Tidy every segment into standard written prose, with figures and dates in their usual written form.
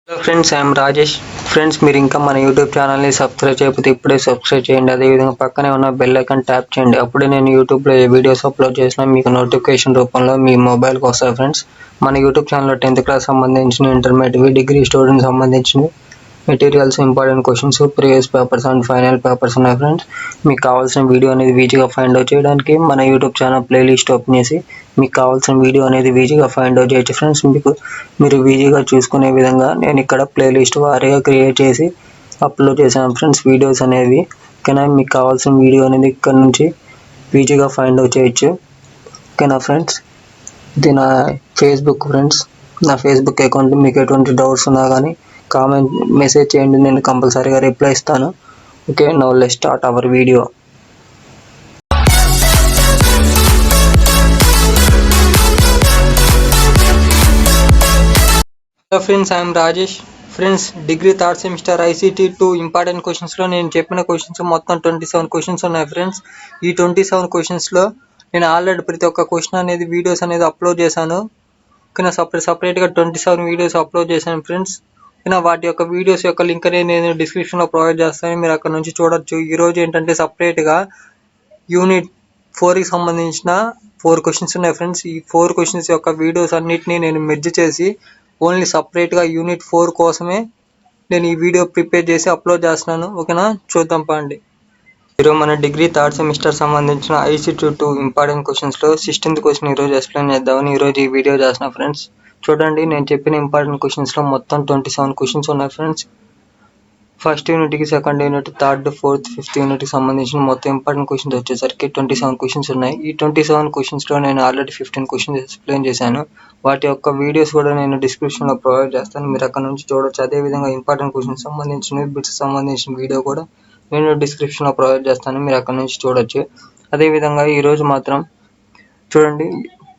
Hello friends, I'm Rajesh. Friends, మీరు ఇంకా మన యూట్యూబ్ ఛానల్ని సబ్స్క్రైబ్ చేయకపోతే ఇప్పుడే సబ్స్క్రైబ్ చేయండి. అదేవిధంగా పక్కనే ఉన్న బెల్ ఐకాన్ ట్యాప్ చేయండి. అప్పుడే నేను యూట్యూబ్లో ఏ వీడియోస్ అప్లోడ్ చేసినా మీకు నోటిఫికేషన్ రూపంలో మీ మొబైల్కి వస్తాయి. ఫ్రెండ్స్, మన యూట్యూబ్ ఛానల్లో 10th క్లాస్ సంబంధించిన, ఇంటర్మీడియట్, డిగ్రీ స్టూడెంట్స్ సంబంధించిన materials, important questions, previous papers and final papers ఉన్నాయి. ఫ్రెండ్స్, మీకు కావాల్సిన వీడియో అనేది ఈజీగా ఫైండ్ అవుట్ చేయడానికి మన యూట్యూబ్ ఛానల్ ప్లేలిస్ట్ ఓపెన్ చేసి మీకు కావాల్సిన వీడియో అనేది ఈజీగా ఫైండ్ అవుట్ చేయొచ్చు. ఫ్రెండ్స్, మీరు ఈజీగా చూసుకునే విధంగా నేను ఇక్కడ ప్లేలిస్ట్ వారీగా క్రియేట్ చేసి అప్లోడ్ చేశాను. ఫ్రెండ్స్, వీడియోస్ అనేవి ఓకేనా. మీకు కావాల్సిన వీడియో అనేది ఇక్కడ నుంచి ఈజీగా ఫైండ్ అవుట్ చేయొచ్చు. ఓకేనా ఫ్రెండ్స్, ఇది నా ఫేస్బుక్. ఫ్రెండ్స్, నా ఫేస్బుక్ అకౌంట్. మీకు ఎటువంటి డౌట్స్ ఉన్నా కానీ కామెంట్ మెసేజ్ చేయండి, నేను కంపల్సరీగా రిప్లై ఇస్తాను. Okay, now let's start our video. Hello friends, I'm Rajesh. Friends, degree third semester ICT 2 important క్వశ్చన్స్లో నేను చెప్పిన క్వశ్చన్స్ మొత్తం 27 క్వశ్చన్స్ ఉన్నాయి. ఫ్రెండ్స్, ఈ 27 క్వశ్చన్స్లో నేను ఆల్రెడీ ప్రతి ఒక్క క్వశ్చన్ అనేది వీడియోస్ అనేది అప్లోడ్ చేశాను. ఓకేనా, సపరేట్గా 27 వీడియోస్ అప్లోడ్ చేశాను. ఫ్రెండ్స్, ఓకేనా, వాటి యొక్క వీడియోస్ యొక్క లింక్ అనేది నేను డిస్క్రిప్షన్లో ప్రొవైడ్ చేస్తాను, మీరు అక్కడ నుంచి చూడొచ్చు. ఈరోజు ఏంటంటే సపరేట్గా యూనిట్ 4కి సంబంధించిన 4 క్వశ్చన్స్ ఉన్నాయి. ఫ్రెండ్స్, ఈ 4 క్వశ్చన్స్ యొక్క వీడియోస్ అన్నిటినీ నేను మెర్జ్ చేసి ఓన్లీ సపరేట్గా యూనిట్ 4 కోసమే నేను ఈ వీడియో ప్రిపేర్ చేసి అప్లోడ్ చేస్తున్నాను. ఓకేనా, చూద్దాం పండి. ఈరోజు మన డిగ్రీ థర్డ్ సెమిస్టర్ సంబంధించిన ICT 2 ఇంపార్టెంట్ క్వశ్చన్స్లో 16th క్వశ్చన్ ఈరోజు ఎక్స్ప్లెయిన్ చేద్దామని ఈరోజు ఈ వీడియో చేస్తున్నా. ఫ్రెండ్స్, చూడండి, నేను చెప్పిన ఇంపార్టెంట్ క్వశ్చన్స్లో మొత్తం 27 క్వశ్చన్స్ ఉన్నాయి. ఫ్రెండ్స్, ఫస్ట్ యూనిట్కి, second unit, third, fourth, fifth యూనిట్కి సంబంధించిన మొత్తం ఇంపార్టెంట్ క్వశ్చన్స్ వచ్చేసరికి 27 క్వశ్చన్స్ ఉన్నాయి. ఈ 27 క్వశ్చన్స్లో నేను ఆల్రెడీ 15 క్వశ్చన్స్ ఎక్స్ప్లెయిన్ చేశాను. వాటి యొక్క వీడియోస్ కూడా నేను డిస్క్రిప్షన్లో ప్రొవైడ్ చేస్తాను, మీరు అక్కడ నుంచి చూడొచ్చు. అదేవిధంగా ఇంపార్టెంట్ క్వశ్చన్స్ సంబంధించిన బిట్స్ సంబంధించిన వీడియో కూడా నేను డిస్క్రిప్షన్లో ప్రొవైడ్ చేస్తాను, మీరు అక్కడ నుంచి చూడొచ్చు. అదేవిధంగా ఈరోజు మాత్రం చూడండి,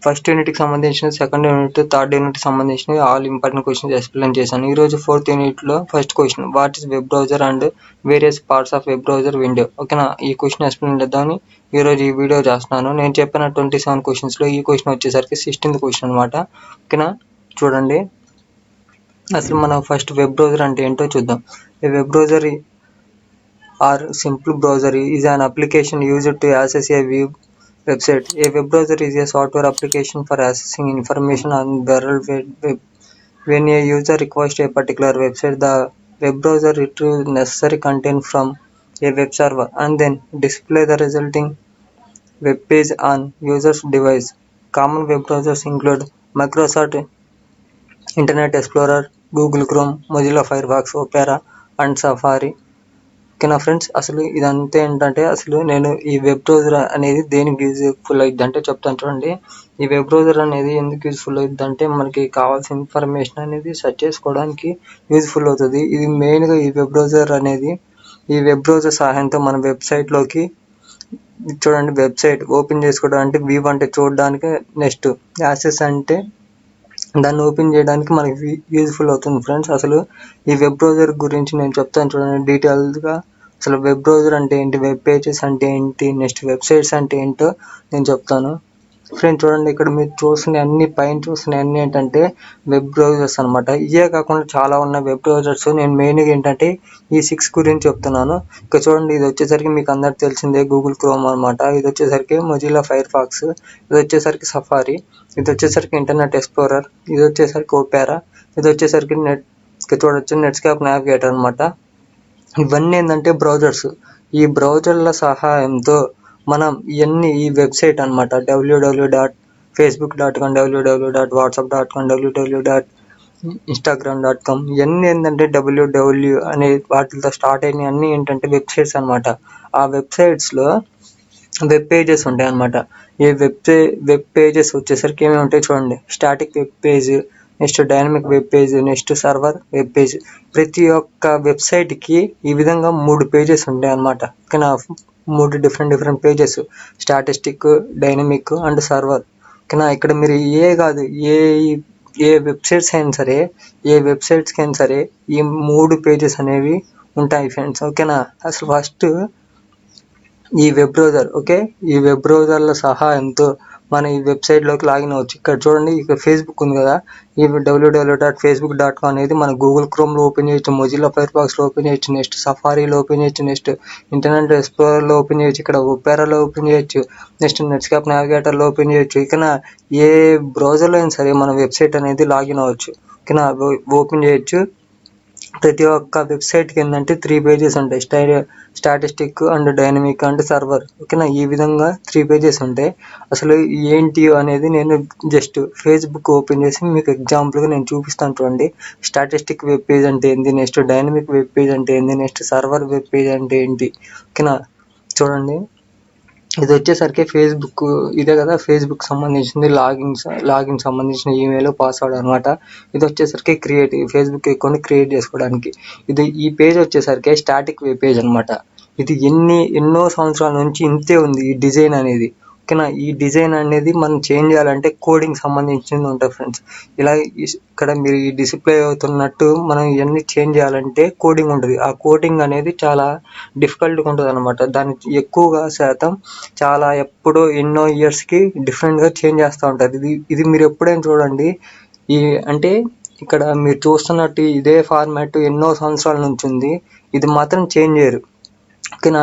ఫస్ట్ యూనిట్కి సంబంధించిన, సెకండ్ యూనిట్, థర్డ్ యూనిట్కి సంబంధించిన ఆల్ ఇంపార్టెంట్ క్వశ్చన్స్ ఎక్స్ప్లెయిన్ చేశాను. ఈరోజు ఫోర్త్ యూనిట్లో first question, what is web browser and various parts of web browser window. ఓకేనా, ఈ క్వశ్చన్ ఎక్స్ప్లెయిన్ చేద్దామని ఈరోజు ఈ వీడియో చేస్తున్నాను. నేను చెప్పిన 27 క్వశ్చన్స్లో ఈ క్వశ్చన్ వచ్చేసరికి 16th క్వశ్చన్ అనమాట. ఓకేనా, చూడండి, అసలు మనం ఫస్ట్ వెబ్ బ్రౌజర్ అంటే ఏంటో చూద్దాం. A web browser or simple browser is an application used to access a website. A web browser is a software application for accessing information on the World Web. When a user requests a particular website, the web browser retrieves necessary content from a web server and then display the resulting web page on user's device. Common web browsers include Microsoft Internet Explorer, Google Chrome, Mozilla Firefox, Opera and Safari. ఓకేనా friends, అసలు ఇదంతా ఏంటంటే, అసలు నేను ఈ web browser అనేది దేనికి useful అవుతుంది అంటే చెప్తాను. చూడండి, ఈ వెబ్ బ్రౌజర్ అనేది ఎందుకు యూజ్ఫుల్ అవుతుంది అంటే, మనకి కావాల్సిన ఇన్ఫర్మేషన్ అనేది సెర్చ్ చేసుకోవడానికి యూజ్ఫుల్ అవుతుంది. ఇది మెయిన్గా ఈ వెబ్ బ్రౌజర్ అనేది, ఈ వెబ్ బ్రౌజర్ సహాయంతో మన వెబ్సైట్లోకి చూడండి, వెబ్సైట్ ఓపెన్ చేసుకోవడానికి, వ్యూ అంటే చూడడానికి, నెక్స్ట్ యాక్సెస్ అంటే దాన్ని ఓపెన్ చేయడానికి మనకి యూజ్ఫుల్ అవుతుంది. ఫ్రెండ్స్, అసలు ఈ వెబ్ బ్రౌజర్ గురించి నేను చెప్తాను చూడండి డీటెయిల్గా. అసలు వెబ్ బ్రౌజర్ అంటే ఏంటి, వెబ్ పేజెస్ అంటే ఏంటి, నెక్స్ట్ వెబ్సైట్స్ అంటే ఏంటో నేను చెప్తాను. ఫ్రెండ్స్, చూడండి, ఇక్కడ మీరు చూసిన అన్ని పైన చూసిన అన్ని ఏంటంటే వెబ్ బ్రౌజర్స్ అనమాట. ఇవే కాకుండా చాలా ఉన్నాయి వెబ్ బ్రౌజర్స్. నేను మెయిన్గా ఏంటంటే ఈ 6 గురించి చెప్తున్నాను. ఇక చూడండి, ఇది వచ్చేసరికి మీకు అందరికి తెలిసిందే గూగుల్ క్రోమ్ అనమాట. ఇది వచ్చేసరికి మొజిల్లా ఫైర్ ఫాక్స్, ఇది వచ్చేసరికి సఫారీ, ఇది వచ్చేసరికి ఇంటర్నెట్ ఎక్స్ప్లోరర్, ఇది వచ్చేసరికి ఓపెరా, ఇది వచ్చేసరికి చూడొచ్చు నెట్స్కేప్ నావిగేటర్ అనమాట. ఇవన్నీ ఏంటంటే బ్రౌజర్స్. ఈ బ్రౌజర్ల సహాయంతో మనం ఈ వెబ్సైట్ అనమాట, www.facebook.com, www.whatsapp.com, www.instagram.com, ఇవన్నీ ఏంటంటే www అనే వాటితో స్టార్ట్ అయిన అన్నీ ఏంటంటే వెబ్సైట్స్ అనమాట. ఆ వెబ్సైట్స్లో వెబ్ పేజెస్ ఉంటాయి అనమాట. ఈ వెబ్ పేజెస్ వచ్చేసరికి ఏమేమి ఉంటాయి చూడండి, static web page, next dynamic web page, next server web page. ప్రతి ఒక్క వెబ్సైట్కి ఈ విధంగా 3 పేజెస్ ఉంటాయి అన్నమాట. ఓకేనా, 3 different pages, statistic, dynamic and server. ఓకేనా, ఇక్కడ మీరు ఏ వెబ్సైట్స్ అయినా సరే, ఏ వెబ్సైట్స్కి అయినా సరే ఈ 3 పేజెస్ అనేవి ఉంటాయి ఫ్రెండ్స్. ఓకేనా, అసలు ఫస్ట్ ఈ వెబ్ బ్రౌజర్, ఓకే, ఈ వెబ్ బ్రౌజర్ల సహాయంతో మన ఈ వెబ్సైట్లోకి లాగిన్ అవ్వచ్చు. ఇక్కడ చూడండి, ఇక్కడ ఫేస్బుక్ ఉంది కదా, ఈ www.facebook.com అనేది మన గూగుల్ క్రోమ్లో ఓపెన్ చేయొచ్చు, మొజిల్లా ఫైర్ బాక్స్లో ఓపెన్ చేయొచ్చు, నెక్స్ట్ సఫారీలో ఓపెన్ చేయొచ్చు, నెక్స్ట్ ఇంటర్నెట్ ఎక్స్ప్లోరర్లో ఓపెన్ చేయొచ్చు, ఇక్కడ ఒపెరాలో ఓపెన్ చేయొచ్చు, నెక్స్ట్ నెట్స్కేప్ నావిగేటర్లో ఓపెన్ చేయొచ్చు. ఇక్కడ ఏ బ్రౌజర్లో అయినా సరే మన వెబ్సైట్ అనేది లాగిన్ అవ్వచ్చు. ఓకేనా, ఓపెన్ చేయొచ్చు. ప్రతి ఒక్క వెబ్సైట్కి ఏంటంటే 3 పేజెస్ ఉంటాయి, statistic and dynamic and server. ఓకేనా, ఈ విధంగా 3 పేజెస్ ఉంటాయి. అసలు ఏంటి అనేది నేను జస్ట్ ఫేస్బుక్ ఓపెన్ చేసి మీకు ఎగ్జాంపుల్గా నేను చూపిస్తాను చూడండి. స్టాటిస్టిక్ వెబ్ పేజ్ అంటే ఏంటి, నెక్స్ట్ డైనమిక్ వెబ్ పేజ్ అంటే ఏంటి, నెక్స్ట్ సర్వర్ వెబ్ పేజ్ అంటే ఏంటి. ఓకేనా, చూడండి, ఇది వచ్చేసరికి ఫేస్బుక్ ఇదే కదా, ఫేస్బుక్ సంబంధించింది లాగిన్ సంబంధించిన ఈమెయిల్ పాస్వర్డ్ అనమాట. ఇది వచ్చేసరికి ఫేస్బుక్ అకౌంట్ క్రియేట్ చేసుకోవడానికి. ఈ పేజ్ వచ్చేసరికి స్టాటిక్ వెబ్ పేజ్ అనమాట. ఇది ఎన్నో సంవత్సరాల నుంచి ఇంతే ఉంది ఈ డిజైన్ అనేది. ఓకేనా, ఈ డిజైన్ అనేది మనం చేంజ్ చేయాలంటే కోడింగ్ సంబంధించింది ఉంటుంది ఫ్రెండ్స్. ఇలా ఇక్కడ మీరు ఈ డిస్ప్లే అవుతున్నట్టు మనం ఇవన్నీ చేంజ్ చేయాలంటే కోడింగ్ ఉంటుంది. ఆ కోడింగ్ అనేది చాలా డిఫికల్ట్గా ఉంటుంది అనమాట. దాన్ని ఎక్కువగా శాతం చాలా ఎప్పుడో ఎన్నో ఇయర్స్కి డిఫరెంట్గా చేంజ్ చేస్తూ ఉంటారు. ఇది మీరు ఎప్పుడైనా చూడండి, అంటే ఇక్కడ మీరు చూస్తున్నట్టు ఇదే ఫార్మాట్ ఎన్నో సంవత్సరాల నుంచి ఉంది. ఇది మాత్రం చేంజ్ చేయరు. ఓకేనా,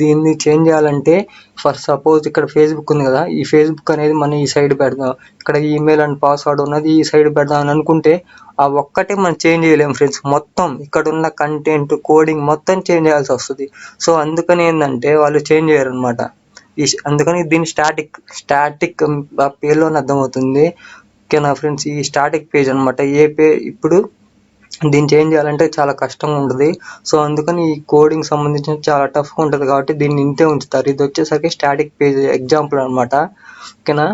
దీన్ని చేంజ్ చేయాలంటే ఫర్ సపోజ్ ఇక్కడ ఫేస్బుక్ ఉంది కదా, ఈ ఫేస్బుక్ అనేది మనం ఈ సైడ్ పెడదాం, ఇక్కడ ఈమెయిల్ అండ్ పాస్వర్డ్ ఉన్నది ఈ సైడ్ పెడదాం అని అనుకుంటే ఆ ఒక్కటే మనం చేంజ్ చేయలేము ఫ్రెండ్స్. మొత్తం ఇక్కడ ఉన్న కంటెంట్ కోడింగ్ మొత్తం చేంజ్ చేయాల్సి వస్తుంది. సో అందుకని ఏంటంటే వాళ్ళు చేంజ్ చేయరు అనమాట. అందుకని దీన్ని స్టాటిక్ ఆ పేరులోనే అర్థమవుతుంది. ఓకేనా ఫ్రెండ్స్, ఈ స్టాటిక్ పేజ్ అనమాట. ఇప్పుడు దీన్ని చేంజ్ చేయాలంటే చాలా కష్టంగా ఉంటుంది. సో అందుకని ఈ కోడింగ్ సంబంధించిన చాలా టఫ్గా ఉంటుంది కాబట్టి దీన్ని ఇంతే ఉంచుతారు. ఇది వచ్చేసరికి స్టాటిక్ పేజ్ ఎగ్జాంపుల్ అనమాట. ఓకేనా,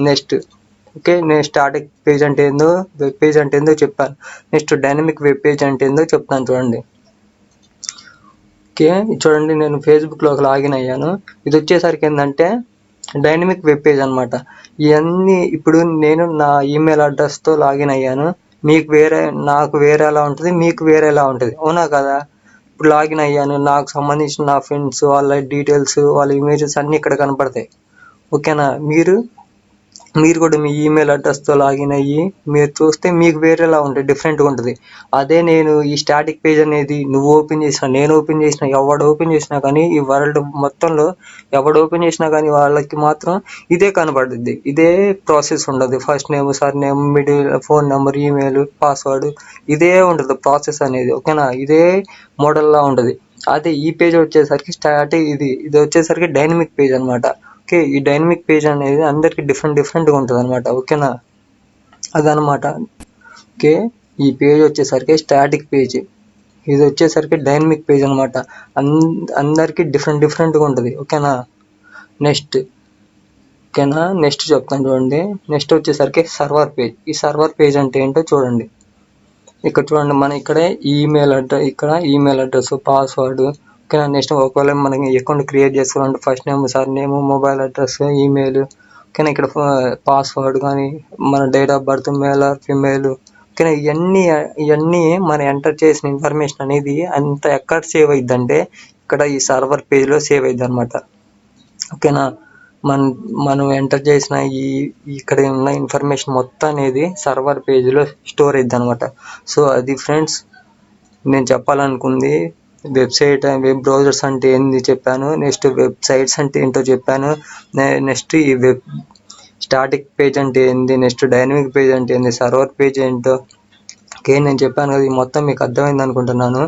నేను స్టాటిక్ పేజ్ అంటే ఏందో, వెబ్ పేజ్ అంటే ఏందో చెప్పాను. నెక్స్ట్ డైనమిక్ వెబ్ పేజ్ అంటే ఏందో చెప్తాను చూడండి. ఓకే, చూడండి, నేను ఫేస్బుక్లోకి లాగిన్ అయ్యాను. ఇది వచ్చేసరికి ఏంటంటే డైనమిక్ వెబ్ పేజ్ అనమాట. ఇవన్నీ ఇప్పుడు నేను నా ఈమెయిల్ అడ్రస్తో లాగిన్ అయ్యాను. నాకు వేరే ఎలా ఉంటుంది, మీకు వేరే ఎలా ఉంటుంది, అవునా కదా. ఇప్పుడు లాగిన్ అయ్యాను, నాకు సంబంధించిన నా ఫ్రెండ్స్ వాళ్ళ డీటెయిల్స్ వాళ్ళ ఇమేజెస్ అన్నీ ఇక్కడ కనపడతాయి. ఓకేనా, మీరు కూడా మీ ఈమెయిల్ అడ్రస్తో లాగిన్ అయ్యి మీరు చూస్తే మీకు వేరేలా ఉంటుంది, డిఫరెంట్గా ఉంటుంది. అదే నేను ఈ స్టాటిక్ పేజ్ అనేది నువ్వు ఓపెన్ చేసినా, నేను ఓపెన్ చేసినా, ఎవడు ఓపెన్ చేసినా కానీ ఈ వరల్డ్ మొత్తంలో ఎవడు ఓపెన్ చేసినా కానీ వాళ్ళకి మాత్రం ఇదే కనపడుద్ది. ఇదే ప్రాసెస్ ఉండదు. First name, sir name, middle, phone number, email, password, ఇదే ఉంటుంది ప్రాసెస్ అనేది. ఓకేనా, ఇదే మోడల్లా ఉంటుంది. అదే ఈ పేజ్ వచ్చేసరికి ఇది వచ్చేసరికి డైనమిక్ పేజ్ అనమాట. ఓకే, ఈ డైనమిక్ పేజ్ అనేది అందరికి డిఫరెంట్గా ఉంటుంది అనమాట. ఓకేనా, అదనమాట. ఓకే, ఈ పేజ్ వచ్చేసరికి స్టాటిక్ పేజ్, ఇది వచ్చేసరికి డైనమిక్ పేజ్ అనమాట. అందరికి డిఫరెంట్గా ఉంటుంది. ఓకేనా, నెక్స్ట్ చెప్తాను చూడండి. నెక్స్ట్ వచ్చేసరికి సర్వర్ పేజ్. ఈ సర్వర్ పేజ్ అంటే ఏంటో చూడండి. ఇక్కడ చూడండి, మన ఇక్కడే ఈమెయిల్ అడ్రస్, పాస్వర్డ్. ఓకేనా, నెక్స్ట్ ఒకవేళ మనకి అకౌంట్ క్రియేట్ చేసుకోవాలంటే first name, sir name, mobile address, email. ఓకేనా, ఇక్కడ పాస్వర్డ్ కానీ మన date of birth, male or female. ఓకేనా, ఇవన్నీ మనం ఎంటర్ చేసిన ఇన్ఫర్మేషన్ అనేది అంత ఎక్కడ సేవ్ అయ్యిద్ది అంటే ఇక్కడ ఈ సర్వర్ పేజ్లో సేవ్ అయ్యిద్ది అనమాట. ఓకేనా, మనం ఎంటర్ చేసిన ఇక్కడ ఉన్న ఇన్ఫర్మేషన్ మొత్తం అనేది సర్వర్ పేజ్లో స్టోర్ అయ్యిద్ది అనమాట. సో అది ఫ్రెండ్స్ నేను చెప్పాలనుకుంది. వెబ్ బ్రౌజర్స్ అంటే ఏంది చెప్పాను, నెక్స్ట్ వెబ్సైట్స్ అంటే ఏంటో చెప్పాను, నెక్స్ట్ ఈ స్టాటిక్ పేజ్ అంటే ఏంది, నెక్స్ట్ డైనమిక్ పేజ్ అంటే ఏంది, సర్వర్ పేజ్ ఏంటో ఓకే నేను చెప్పాను కదా. ఇది మొత్తం మీకు అర్థమైంది అనుకుంటున్నాను.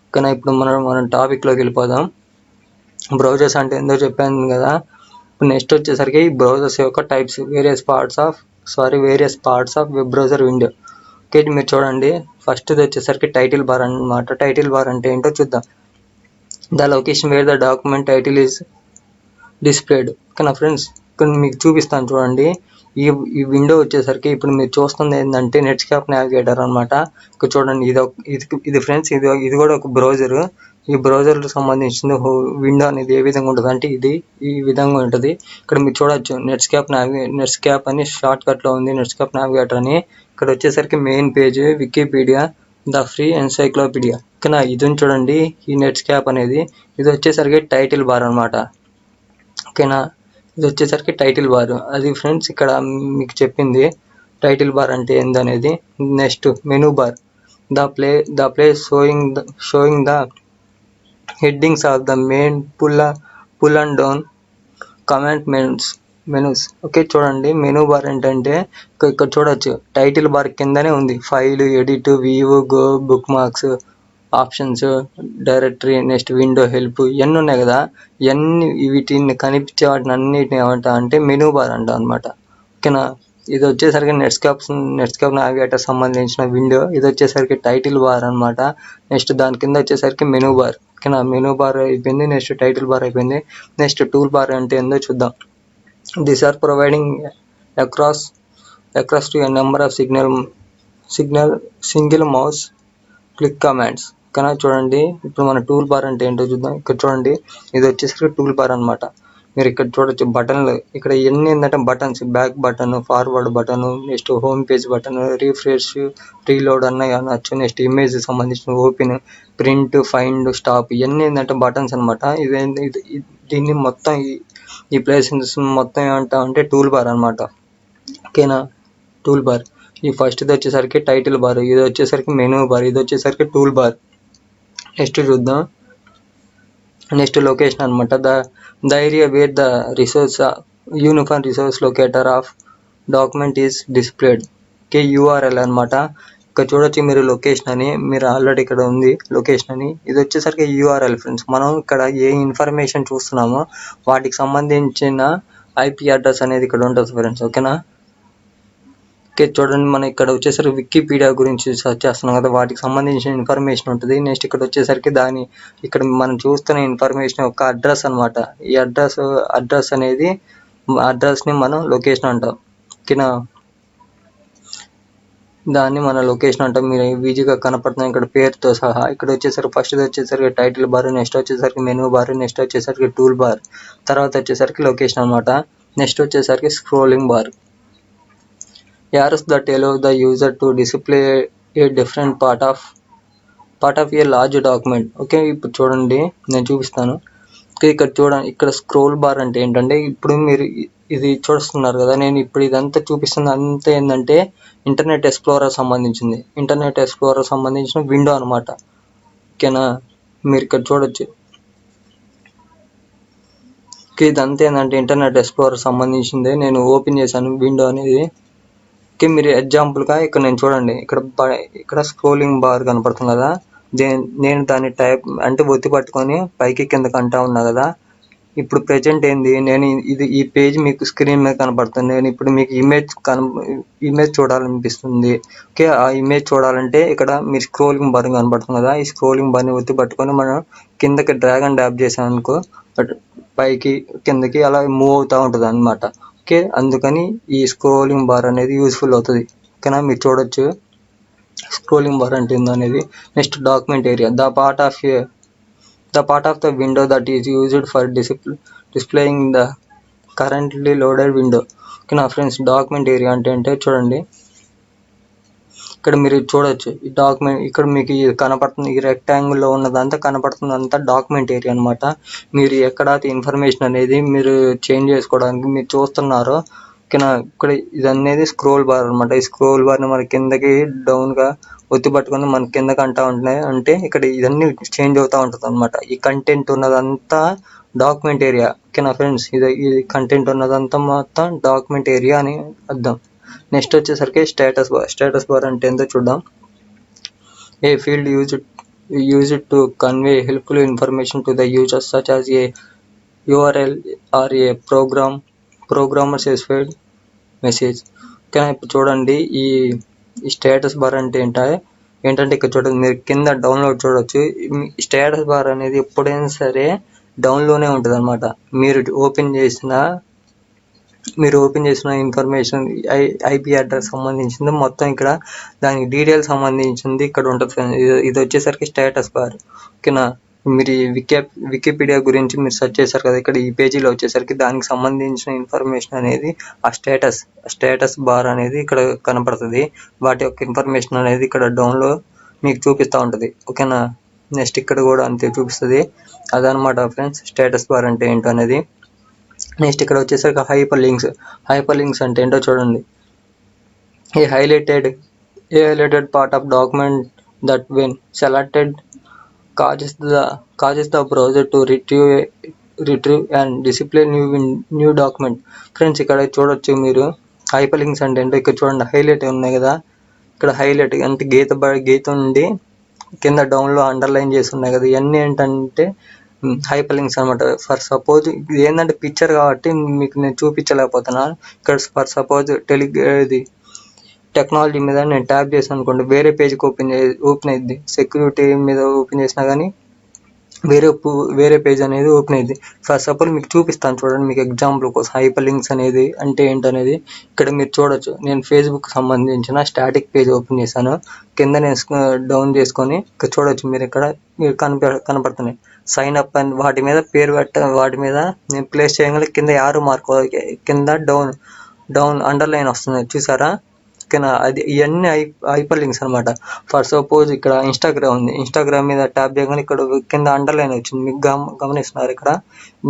ఓకేనా, ఇప్పుడు మనం టాపిక్లోకి వెళ్ళిపోదాం. బ్రౌజర్స్ అంటే ఏందో చెప్పాను కదా. ఇప్పుడు నెక్స్ట్ వచ్చేసరికి ఈ బ్రౌజర్స్ యొక్క types, various parts of web browser window. Okay, మీరు చూడండి, ఫస్ట్ వచ్చేసరికి టైటిల్ బార్ అన్నమాట. టైటిల్ బార్ అంటే ఏంటో చూద్దాం. The location wear the document title is displayed. ఓకేనా ఫ్రెండ్స్, ఇక్కడ మీకు చూపిస్తాను చూడండి. ఈ విండో వచ్చేసరికి ఇప్పుడు మీరు చూస్తుంది ఏంటంటే నెట్స్కేప్ నావిగేటర్ అనమాట. ఇక్కడ చూడండి, ఇది ఫ్రెండ్స్ ఇది కూడా ఒక బ్రౌజర్. ఈ బ్రౌజర్కి సంబంధించిన విండో అనేది ఏ విధంగా ఉంటుంది అంటే ఈ విధంగా ఉంటుంది. ఇక్కడ మీరు చూడొచ్చు నెట్స్కేప్ అని షార్ట్ కట్లో ఉంది, నెట్స్కేప్ నావిగేటర్ అని. ఇక్కడ వచ్చేసరికి main page, Wikipedia, the free encyclopaedia. ఓకేనా, ఇది చూడండి ఈ నెట్స్కేప్ అనేది. ఇది వచ్చేసరికి టైటిల్ బార్ అనమాట. ఓకేనా, ఇది వచ్చేసరికి టైటిల్ బార్. అది ఫ్రెండ్స్ ఇక్కడ మీకు చెప్పింది టైటిల్ బార్ అంటే ఏందనేది. Next menu bar, the place showing the headings of the main pull and down command menus. Okay, చూడండి మెనూ బార్ ఏంటంటే ఇక్కడ చూడొచ్చు టైటిల్ బార్ కిందనే ఉంది file, edit, view, go, bookmarks, options, directory, next window, help, ఇవన్నీ ఉన్నాయి కదా. ఇవన్నీ వీటిని కనిపించే వాటిని అన్నిటిని ఏమంటా అంటే మెనూ బార్ అంట అనమాట. ఓకేనా, ఇది వచ్చేసరికి నెట్స్కేప్ నావిగేటర్ సంబంధించిన విండో. ఇది వచ్చేసరికి టైటిల్ బార్ అనమాట. నెక్స్ట్ దాని కింద వచ్చేసరికి మెనూ బార్. ఓకేనా, మెనూ బార్ అయిపోయింది. నెక్స్ట్ టైటిల్ బార్ అయిపోయింది. నెక్స్ట్ టూల్ బార్ అంటే ఏందో చూద్దాం. These are providing across to a number of single mouse click commands. ఓకేనా, చూడండి ఇప్పుడు మన టూల్ బార్ అంటే ఏంటో చూద్దాం. ఇక్కడ చూడండి ఇది వచ్చేసరికి టూల్ బార్ అనమాట. మీరు ఇక్కడ చూడొచ్చు బటన్లు. ఇక్కడ ఎన్ని ఏంటంటే buttons, back button, forward button, next home page button, refresh, reload అన్న అనొచ్చు. నెక్స్ట్ ఇమేజ్ సంబంధించిన ఓపెన్, ప్రింట్, ఫైండ్, స్టాప్, ఇవన్నీ ఏంటంటే బటన్స్ అనమాట. దీన్ని మొత్తం ఈ ప్లేసెస్ మొత్తం ఏమంటామంటే టూల్ బార్ అనమాట. ఓకేనా, టూల్ బార్. ఈ ఫస్ట్ది వచ్చేసరికి టైటిల్ బార్, ఇది వచ్చేసరికి మెనూ బార్, ఇది వచ్చేసరికి టూల్ బార్. నెక్స్ట్ చూద్దాం. నెక్స్ట్ లొకేషన్ అనమాట. The area where the uniform resource locator of document is displayed. Okay, URL అనమాట. ఇక్కడ చూడొచ్చు మీరు లొకేషన్ అని, మీరు ఆల్రెడీ ఇక్కడ ఉంది లొకేషన్ అని. ఇది వచ్చేసరికి యూఆర్ఎల్ ఫ్రెండ్స్. మనం ఇక్కడ ఏ ఇన్ఫర్మేషన్ చూస్తున్నామో వాటికి సంబంధించిన ఐపీ అడ్రస్ అనేది ఇక్కడ ఉంటుంది ఫ్రెండ్స్. ఓకేనా, ఓకే చూడండి మనం ఇక్కడ వచ్చేసరికి వికీపీడియా గురించి సెర్చ్ చేస్తున్నాం కదా, వాటికి సంబంధించిన ఇన్ఫర్మేషన్ ఉంటుంది. నెక్స్ట్ ఇక్కడ వచ్చేసరికి ఇక్కడ మనం చూస్తున్న ఇన్ఫర్మేషన్ యొక్క అడ్రస్ అనమాట. ఈ అడ్రస్ అనేది అడ్రస్ని మనం లొకేషన్ అంటాం. ఓకేనా, దాన్ని మన లొకేషన్ అంటాం. మీరు ఈజీగా కనపడుతున్నాయి ఇక్కడ పేరుతో సహా. ఇక్కడ వచ్చేసరికి ఫస్ట్ వచ్చేసరికి టైటిల్ బార్, నెక్స్ట్ వచ్చేసరికి మెనూ బార్, నెక్స్ట్ వచ్చేసరికి టూల్ బార్, తర్వాత వచ్చేసరికి లొకేషన్ అనమాట. నెక్స్ట్ వచ్చేసరికి scrolling bar. Arrows that allow the user to display a different part of a large document. Okay, ఇప్పుడు చూడండి నేను చూపిస్తాను. ఇక్కడ చూడండి, ఇక్కడ స్క్రోల్ బార్ అంటే ఏంటంటే ఇప్పుడు మీరు ఇది చూస్తున్నారు కదా, నేను ఇప్పుడు ఇదంతా చూపిస్తుంది అంతా ఏంటంటే ఇంటర్నెట్ ఎక్స్ప్లోరర్ సంబంధించింది. ఇంటర్నెట్ ఎక్స్ప్లోరర్ సంబంధించిన విండో అనమాట. ఓకేనా, మీరు ఇక్కడ చూడొచ్చు. ఇదంతా ఏంటంటే ఇంటర్నెట్ ఎక్స్ప్లోరర్ సంబంధించిందే. నేను ఓపెన్ చేశాను విండో అనేది. ఓకే, మీరు ఎగ్జాంపుల్గా ఇక్కడ నేను చూడండి ఇక్కడ స్క్రోలింగ్ బార్ కనపడుతుంది కదా, నేను దాన్ని టైప్ అంటే ఒత్తి పట్టుకొని పైకి కిందకి అంటా ఉన్నా కదా. ఇప్పుడు ప్రజెంట్ ఏంది, నేను ఈ పేజ్ మీకు స్క్రీన్ మీద కనపడుతుంది. నేను ఇప్పుడు మీకు ఇమేజ్ చూడాలనిపిస్తుంది. ఓకే, ఆ ఇమేజ్ చూడాలంటే ఇక్కడ మీరు స్క్రోలింగ్ బార్ కనపడుతుంది కదా, ఈ స్క్రోలింగ్ బార్ని ఒత్తి పట్టుకొని మనం కిందకి డ్రాగ్ అండ్ డ్రాప్ చేసాం అనుకో, పైకి కిందకి అలా మూవ్ అవుతూ ఉంటుంది అనమాట. ఓకే, అందుకని ఈ స్క్రోలింగ్ బార్ అనేది యూస్ఫుల్ అవుతుంది. ఓకేనా, మీరు చూడొచ్చు స్క్రోలింగ్ బార్ అంటే ఏందనేది. Next document area, the part of the window that is used for displaying the currently loaded window. ఓకేనా ఫ్రెండ్స్, డాక్యుమెంట్ ఏరియా అంటే చూడండి ఇక్కడ మీరు చూడొచ్చు ఈ డాక్యుమెంట్. ఇక్కడ మీకు ఇది కనపడుతుంది, ఈ రెక్టాంగిల్లో ఉన్నదంతా కనపడుతుందంతా డాక్యుమెంట్ ఏరియా అనమాట. మీరు ఎక్కడ ఇన్ఫర్మేషన్ అనేది మీరు చేంజ్ చేసుకోవడానికి మీరు చూస్తున్నారో. ఓకేనా, ఇక్కడ ఇది అనేది స్క్రోల్ బార్ అనమాట. ఈ స్క్రోల్ బార్ని మన కిందకి డౌన్గా ఒత్తి పట్టుకొని మన కిందకి అంటూ ఉంటున్నాయి అంటే ఇక్కడ ఇదన్నీ చేంజ్ అవుతూ ఉంటుంది అనమాట. ఈ కంటెంట్ ఉన్నదంతా డాక్యుమెంట్ ఏరియా. ఓకేనా ఫ్రెండ్స్, ఇది కంటెంట్ ఉన్నదంతా మొత్తం డాక్యుమెంట్ ఏరియా అని అర్థం. నెక్స్ట్ వచ్చేసరికి స్టేటస్ బార్ అంటే ఏంటో చూద్దాం. A field used to convey helpful information to the user such as a URL or a programmer specified message. Okay, ఇప్పుడు చూడండి ఈ స్టేటస్ బార్ అంటే ఏంటంటే ఇక్కడ చూడండి మీరు కింద డౌన్లోడ్ చూడొచ్చు. స్టేటస్ బార్ అనేది ఎప్పుడైనా సరే డౌన్లోనే ఉంటుంది అనమాట. మీరు ఓపెన్ చేసిన ఇన్ఫర్మేషన్ ఐపీ అడ్రస్ సంబంధించింది మొత్తం ఇక్కడ దానికి డీటెయిల్స్ సంబంధించింది ఇక్కడ ఉంటుంది. ఇది వచ్చేసరికి స్టేటస్ బార్. ఓకేనా, మీరు వికీపీడియా గురించి మీరు సెర్చ్ చేశారు కదా, ఇక్కడ ఈ పేజీలో వచ్చేసరికి దానికి సంబంధించిన ఇన్ఫర్మేషన్ అనేది ఆ స్టేటస్ బార్ అనేది ఇక్కడ కనపడుతుంది. వాటి యొక్క ఇన్ఫర్మేషన్ అనేది ఇక్కడ డౌన్లో మీకు చూపిస్తూ ఉంటుంది. ఓకేనా, నెక్స్ట్ ఇక్కడ కూడా అంతే చూపిస్తుంది. అదనమాట ఫ్రెండ్స్ స్టేటస్ బార్ అంటే ఏంటో అనేది. నెక్స్ట్ ఇక్కడ వచ్చేసరికి హైపర్ లింక్స్ అంటే ఏంటో చూడండి. A highlighted part of document that when selected causes the browser to retrieve and display new document. Friends ఇక్కడ చూడొచ్చు మీరు హైపర్ లింక్స్ అంటే ఏంటో. ఇక్కడ చూడండి హైలైట్ ఉన్నాయి కదా, ఇక్కడ హైలైట్ అంటే గీత ఉండి కింద డౌన్లో అండర్లైన్ చేసి ఉన్నాయి కదా, ఇవన్నీ ఏంటంటే హైపర్ లింక్స్ అనమాట. ఫర్ సపోజ్ ఇది ఏంటంటే పిక్చర్ కాబట్టి మీకు నేను చూపించలేకపోతున్నా. ఇక్కడ ఫర్ సపోజ్ ఇది టెక్నాలజీ మీద నేను ట్యాప్ చేసాను అనుకోండి, వేరే పేజ్కి ఓపెన్ అయ్యింది. సెక్యూరిటీ మీద ఓపెన్ చేసినా కానీ వేరే పేజ్ అనేది ఓపెన్ అయ్యింది. ఫర్ సపోజ్ మీకు చూపిస్తాను చూడండి, మీకు ఎగ్జాంపుల్ కోసం హైపర్ లింక్స్ అనేది అంటే ఏంటనేది. ఇక్కడ మీరు చూడొచ్చు, నేను ఫేస్బుక్ సంబంధించిన స్టాటిక్ పేజ్ ఓపెన్ చేశాను. కింద నేను డౌన్ చేసుకొని ఇక్కడ చూడొచ్చు, మీరు కనపడుతున్నాయి సైన్ అప్ అని వాటి మీద పేరు వాటి మీద నేను ప్లేస్ చేయగల కింద యారో మార్క్ కింద డౌన్ అండర్లైన్ వస్తుంది చూసారా. అది ఇవన్నీ హైపర్ లింక్స్ అనమాట. ఫర్ సపోజ్ ఇక్కడ ఇన్స్టాగ్రామ్ ఉంది, ఇన్స్టాగ్రామ్ మీద ట్యాప్ చేయగానే ఇక్కడ కింద అండర్లైన్ వచ్చింది, మీకు గమనిస్తున్నారు. ఇక్కడ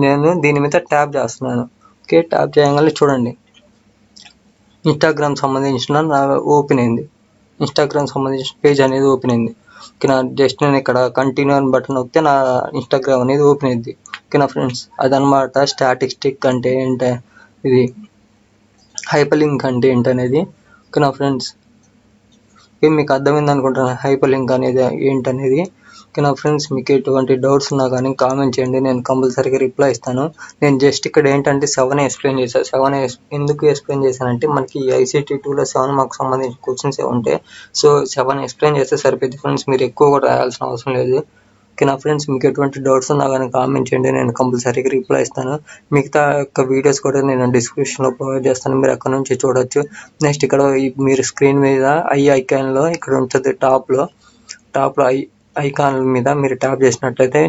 నేను దీని మీద ట్యాప్ చేస్తున్నాను. ఓకే, ట్యాప్ చేయగానే చూడండి ఇన్స్టాగ్రామ్ సంబంధించిన ఓపెన్ అయింది. ఇన్స్టాగ్రామ్ సంబంధించిన పేజ్ అనేది ఓపెన్ అయింది. ఓకేనా, జస్ట్ నేను ఇక్కడ కంటిన్యూ అని బటన్ నొక్కితే నా ఇన్స్టాగ్రామ్ అనేది ఓపెన్ అయింది. ఓకేనా ఫ్రెండ్స్, అదనమాట స్టాటిస్టిక్ అంటే ఏంటి, ఇది హైపర్ లింక్ అంటే ఏంటనేది. ఓకేనా ఫ్రెండ్స్, మీకు అర్థమైంది అనుకుంటున్నాను హైపర్ లింక్ అనేది ఏంటనేది. ఓకేనా ఫ్రెండ్స్, మీకు ఎటువంటి డౌట్స్ ఉన్నా కానీ కామెంట్ చేయండి, నేను కంపల్సరీగా రిప్లై ఇస్తాను. నేను జస్ట్ ఇక్కడ ఏంటంటే 7 ఎక్స్ప్లెయిన్ చేశాను. 7 ఎందుకు ఎక్స్ప్లెయిన్ చేశానంటే మనకి ICT 2లో 7 మార్క్స్ సంబంధించిన క్వశ్చన్స్ ఉంటాయి. సో 7 ఎక్స్ప్లెయిన్ చేస్తే సరిపోద్ది ఫ్రెండ్స్, మీరు ఎక్కువ కూడా రాయాల్సిన అవసరం లేదు. ఓకేనా ఫ్రెండ్స్, మీకు ఎటువంటి డౌట్స్ ఉన్నా కానీ కామెంట్ చేయండి, నేను కంపల్సరీగా రిప్లై ఇస్తాను. మిగతా యొక్క వీడియోస్ కూడా నేను డిస్క్రిప్షన్లో ప్రొవైడ్ చేస్తాను, మీరు అక్కడ నుంచి చూడొచ్చు. నెక్స్ట్ ఇక్కడ మీరు స్క్రీన్ మీద ఐకాన్లో ఇక్కడ ఉంటుంది, టాప్లో ఐకాన్ మీద మీరు ట్యాప్ చేసినట్లయితే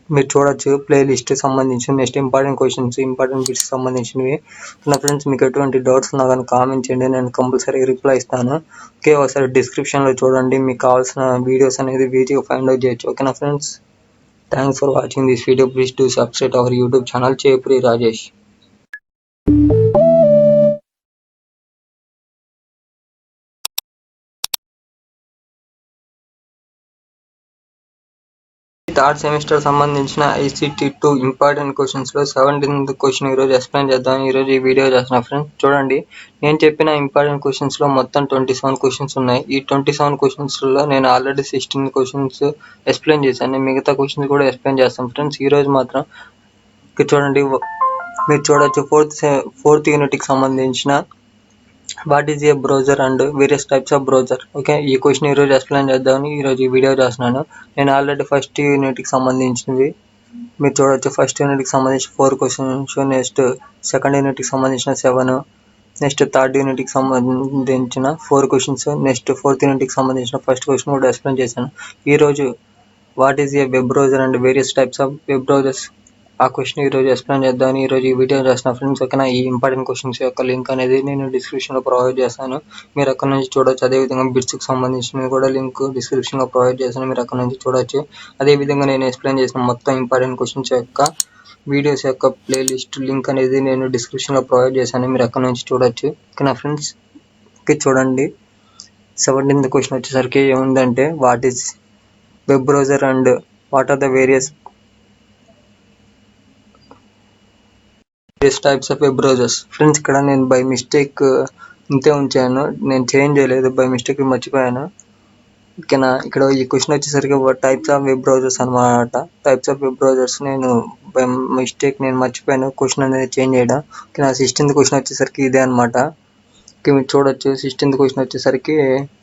మీరు చూడొచ్చు ప్లేలిస్ట్ సంబంధించి next important questions, important bits సంబంధించినవి. నా ఫ్రెండ్స్, మీకు ఎటువంటి డౌట్స్ ఉన్నా కానీ కామెంట్ చేయండి, నేను కంపల్సరీగా రిప్లై ఇస్తాను. ఓకే, ఒకసారి డిస్క్రిప్షన్లో చూడండి, మీకు కావాల్సిన వీడియోస్ అనేది ఈజీగా ఫైండ్ అవుట్ చేయొచ్చు. ఓకేనా friends, thanks for watching this video. Please to subscribe our YouTube channel Chepuri Rajesh. Third semester సంబంధించిన ICT 2 ఇంపార్టెంట్ క్వశ్చన్స్లో 17th క్వశ్చన్ ఈరోజు ఎక్స్ప్లెయిన్ చేద్దాం. ఈరోజు ఈ వీడియో చేస్తున్నా ఫ్రెండ్స్. చూడండి, నేను చెప్పిన ఇంపార్టెంట్ క్వశ్చన్స్లో మొత్తం 27 క్వశ్చన్స్ ఉన్నాయి. ఈ 27 క్వశ్చన్స్లో నేను ఆల్రెడీ 16 క్వశ్చన్స్ ఎక్స్ప్లెయిన్ చేశాను. మిగతా క్వశ్చన్స్ కూడా ఎక్స్ప్లెయిన్ చేస్తాను ఫ్రెండ్స్. ఈరోజు మాత్రం చూడండి, మీరు చూడొచ్చు ఫోర్త్ యూనిట్కి సంబంధించిన what is a browser and various types of browser. Okay, ఈ క్వశ్చన్ ఈరోజు ఎక్స్ప్లెయిన్ చేద్దామని ఈరోజు ఈ వీడియో చేస్తున్నాను. నేను ఆల్రెడీ ఫస్ట్ యూనిట్కి సంబంధించినవి మీరు చూడొచ్చు. ఫస్ట్ యూనిట్కి సంబంధించి 4 క్వశ్చన్స్, నెక్స్ట్ సెకండ్ యూనిట్కి సంబంధించిన 7, నెక్స్ట్ థర్డ్ యూనిట్కి సంబంధించిన 4 క్వశ్చన్స్, నెక్స్ట్ ఫోర్త్ యూనిట్కి సంబంధించిన ఫస్ట్ క్వశ్చన్ కూడా ఎక్స్ప్లెయిన్ చేశాను. ఈరోజు what is a web browser and various types of web browsers, ఆ క్వశ్చన్ ఈరోజు ఎక్స్ప్లెయిన్ చేద్దామని ఈరోజు ఈ వీడియో చేస్తున్నా ఫ్రెండ్స్. ఓకేనా, ఈ ఇంపార్టెంట్ క్వశ్చన్స్ యొక్క లింక్ అనేది నేను డిస్క్రిప్షన్లో ప్రొవైడ్ చేస్తాను, మీరు అక్కడ నుంచి చూడొచ్చు. అదేవిధంగా బిట్స్కి సంబంధించినవి కూడా లింక్ డిస్క్రిప్షన్లో ప్రొవైడ్ చేస్తాను, మీరు అక్కడ నుంచి చూడొచ్చు. అదేవిధంగా నేను ఎక్స్ప్లెయిన్ చేసిన మొత్తం ఇంపార్టెంట్ క్వశ్చన్స్ యొక్క వీడియోస్ యొక్క ప్లేలిస్ట్ లింక్ అనేది నేను డిస్క్రిప్షన్లో ప్రొవైడ్ చేశాను, మీరు అక్కడ నుంచి చూడొచ్చు. ఓకేనా ఫ్రెండ్స్, చూడండి 17th క్వశ్చన్ వచ్చేసరికి ఏముందంటే what is web browser and what are the various types of web browsers. Friends, ఇక్కడ నేను బై మిస్టేక్ ఇంతే ఉంచాను, నేను చేంజ్ చేయలేదు, బై మిస్టేక్ మర్చిపోయాను. ఓకేనా, ఇక్కడ ఈ క్వశ్చన్ వచ్చేసరికి టైప్స్ ఆఫ్ వెబ్ బ్రౌజర్స్ అనమాట. టైప్స్ ఆఫ్ వెబ్ బ్రౌజర్స్ నేను బై మిస్టేక్ మర్చిపోయాను క్వశ్చన్ అనేది చేంజ్ చేయడం. ఓకేనా, 16th క్వశ్చన్ వచ్చేసరికి ఇదే అనమాట. ఓకే, మీరు చూడొచ్చు 16th క్వశ్చన్ వచ్చేసరికి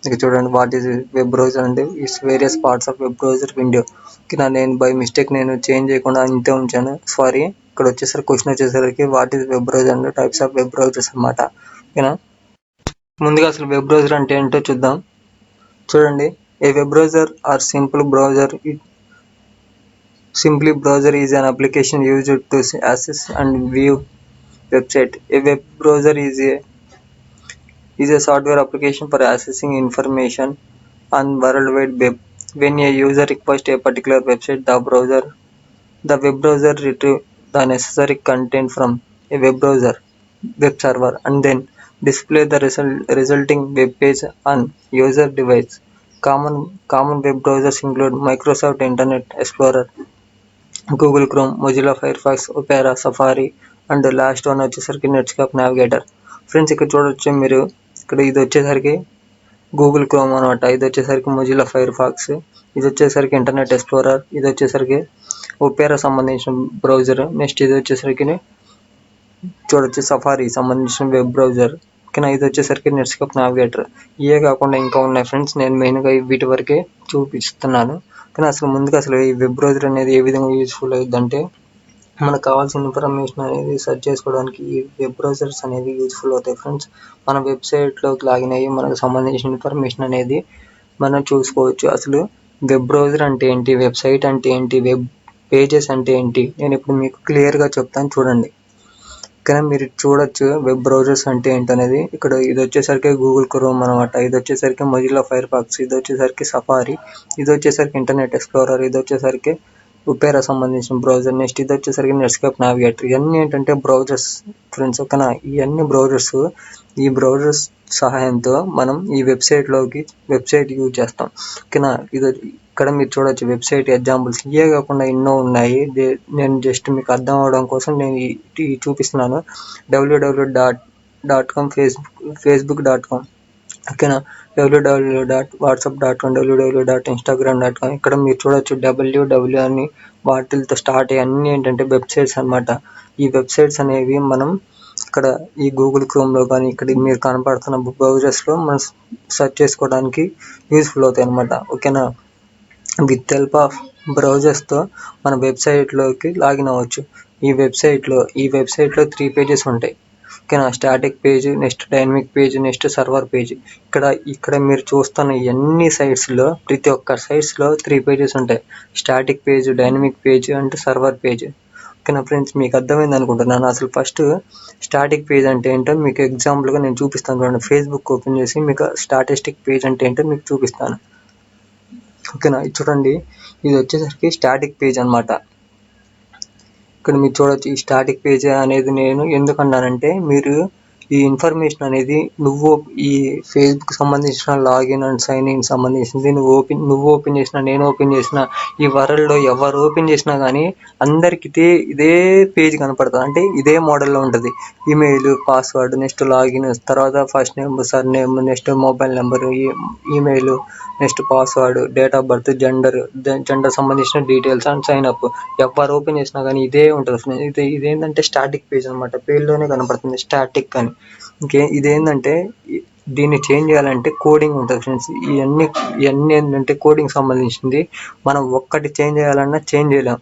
ఇక్కడ చూడండి, వాట్ ఈజ్ వెబ్ బ్రౌజర్ అంటే it's various parts of web browser window. ఓకేనా, నేను బై మిస్టేక్ చేంజ్ చేయకుండా ఇంతే ఉంచాను, సారీ. ఇక్కడ వచ్చేసరికి క్వశ్చన్ వచ్చేసరికి what is web browser and types of web browsers అనమాట. ఓకేనా, ముందుగా అసలు వెబ్ బ్రౌజర్ అంటే ఏంటో చూద్దాం. చూడండి, a web browser or simple browser is an application used to access and view website. A web browser is a software application for accessing information on World Wide Web. When a user requests a particular website, the web browser the necessary content from a web browser, web server, and then display the resulting web page on user device. Common web browsers include Microsoft Internet Explorer, Google Chrome, Mozilla Firefox, Opera, Safari, and last one వచ్చేసరికి Netscape navigator. Friends ఇక్కడ చూడొచ్చు మీరు, ఇక్కడ ఇది వచ్చేసరికి Google chrome అనమాట, ఇది వచ్చేసరికి మొజిల్లా ఫైర్ ఫాక్స్, ఇది వచ్చేసరికి ఇంటర్నెట్ ఎక్స్ప్లోరర్, ఇది వచ్చేసరికి ఒపేరా సంబంధించిన బ్రౌజర్. నెక్స్ట్ ఇది వచ్చేసరికి చూడొచ్చు సఫారీ సంబంధించిన వెబ్ బ్రౌజర్. ఓకేనా, ఇది వచ్చేసరికి నెట్స్కేప్ నావిగేటర్. ఇవే కాకుండా ఇంకా ఉన్నాయి ఫ్రెండ్స్, నేను మెయిన్గా వీటి వరకే చూపిస్తున్నాను. కానీ అసలు ఈ వెబ్ బ్రౌజర్ అనేది ఏ విధంగా యూజ్ఫుల్ అవుతుందంటే, మనకు కావాల్సిన ఇన్ఫర్మేషన్ అనేది సెర్చ్ చేసుకోవడానికి ఈ వెబ్ బ్రౌజర్స్ అనేవి యూజ్ఫుల్ అవుతాయి ఫ్రెండ్స్. మన వెబ్సైట్లోకి లాగిన్ అయ్యి మనకు సంబంధించిన ఇన్ఫర్మేషన్ అనేది మనం చూసుకోవచ్చు. అసలు వెబ్ బ్రౌజర్ అంటే ఏంటి, వెబ్సైట్ అంటే ఏంటి, వెబ్ పేజెస్ అంటే ఏంటి, నేను ఇప్పుడు మీకు క్లియర్గా చెప్తాను చూడండి. కానీ మీరు చూడొచ్చు వెబ్ బ్రౌజర్స్ అంటే ఏంటనేది. ఇక్కడ ఇది వచ్చేసరికి గూగుల్ క్రోమ్ అనమాట, ఇది వచ్చేసరికి మొజిల్లా ఫైర్ ఫాక్స్, ఇది వచ్చేసరికి సఫారీ, ఇది వచ్చేసరికి ఇంటర్నెట్ ఎక్స్ప్లోరర్, ఇది వచ్చేసరికి ఒపేరా సంబంధించిన బ్రౌజర్. నెక్స్ట్ ఇది వచ్చేసరికి నెట్స్కేప్ నావిగేటర్. ఇవన్నీ ఏంటంటే బ్రౌజర్స్ ఫ్రెండ్స్. ఓకేనా, ఇవన్నీ బ్రౌజర్స్. ఈ బ్రౌజర్స్ సహాయంతో మనం ఈ వెబ్సైట్ యూజ్ చేస్తాం. ఓకేనా, ఇక్కడ మీరు చూడొచ్చు వెబ్సైట్ ఎగ్జాంపుల్స్. ఇవే కాకుండా ఎన్నో ఉన్నాయి, నేను జస్ట్ మీకు అర్థం అవడం కోసం నేను చూపిస్తున్నాను. www.com, facebook.com, ఓకేనా, www.whatsapp.com, www.instagram.com. ఇక్కడ మీరు చూడొచ్చు www అని వాటితో స్టార్ట్ అయ్యి అన్నీ ఏంటంటే వెబ్సైట్స్ అనమాట. ఈ వెబ్సైట్స్ అనేవి మనం ఇక్కడ ఈ గూగుల్ క్రోమ్లో కానీ ఇక్కడ మీరు కనపడుతున్న బ్రౌజర్స్లో మనం సెర్చ్ చేసుకోవడానికి యూజ్ఫుల్ అవుతాయి అనమాట. ఓకేనా, విత్ హెల్ప్ ఆఫ్ బ్రౌజర్స్తో మన వెబ్సైట్లోకి లాగిన్ అవ్వచ్చు. ఈ వెబ్సైట్లో 3 పేజెస్ ఉంటాయి. ఓకేనా, static page, next dynamic page, next server page. ఇక్కడ మీరు చూస్తున్న అన్ని సైట్స్లో, ప్రతి ఒక్క సైట్స్లో 3 పేజెస్ ఉంటాయి. Static page, dynamic page and server page. ఓకేనా ఫ్రెండ్స్, మీకు అర్థమైంది అనుకుంటున్నాను. అసలు ఫస్ట్ స్టాటిక్ పేజ్ అంటే ఏంటో మీకు ఎగ్జాంపుల్గా నేను చూపిస్తాను చూడండి. ఫేస్బుక్ ఓపెన్ చేసి మీకు స్టాటిస్టిక్ పేజ్ అంటే ఏంటో మీకు చూపిస్తాను. ఓకేనా, ఇది చూడండి, ఇది వచ్చేసరికి స్టాటిక్ పేజ్ అనమాట. ఇక్కడ మీరు చూడొచ్చు ఈ స్టాటిక్ పేజ్ అనేది నేను ఎందుకన్నానంటే, మీరు ఈ ఇన్ఫర్మేషన్ అనేది ఈ ఫేస్బుక్ సంబంధించిన లాగిన్ అండ్ సైన్ ఇన్ సంబంధించింది నువ్వు ఓపెన్ చేసినా, నేను ఓపెన్ చేసినా, ఈ వరల్డ్లో ఎవరు ఓపెన్ చేసినా కానీ అందరికి ఇదే పేజ్ కనపడుతుంది. అంటే ఇదే మోడల్లో ఉంటుంది. ఈమెయిల్, పాస్వర్డ్, నెక్స్ట్ లాగిన్, తర్వాత first name, sir name, next mobile number, email, next password, date of birth, gender సంబంధించిన డీటెయిల్స్ అండ్ సైన్ అప్. ఎవరు ఓపెన్ చేసినా కానీ ఇదే ఉంటుంది. ఇదేంటంటే స్టాటిక్ పేజ్ అనమాట. పేజ్లోనే కనపడుతుంది స్టాటిక్ అని. ఇదేంటంటే దీన్ని చేంజ్ చేయాలంటే కోడింగ్ ఉంటుంది ఫ్రెండ్స్. ఇవన్నీ ఏంటంటే కోడింగ్ సంబంధించింది. మనం ఒక్కటి చేంజ్ చేయాలన్నా చేంజ్ చేయలేం.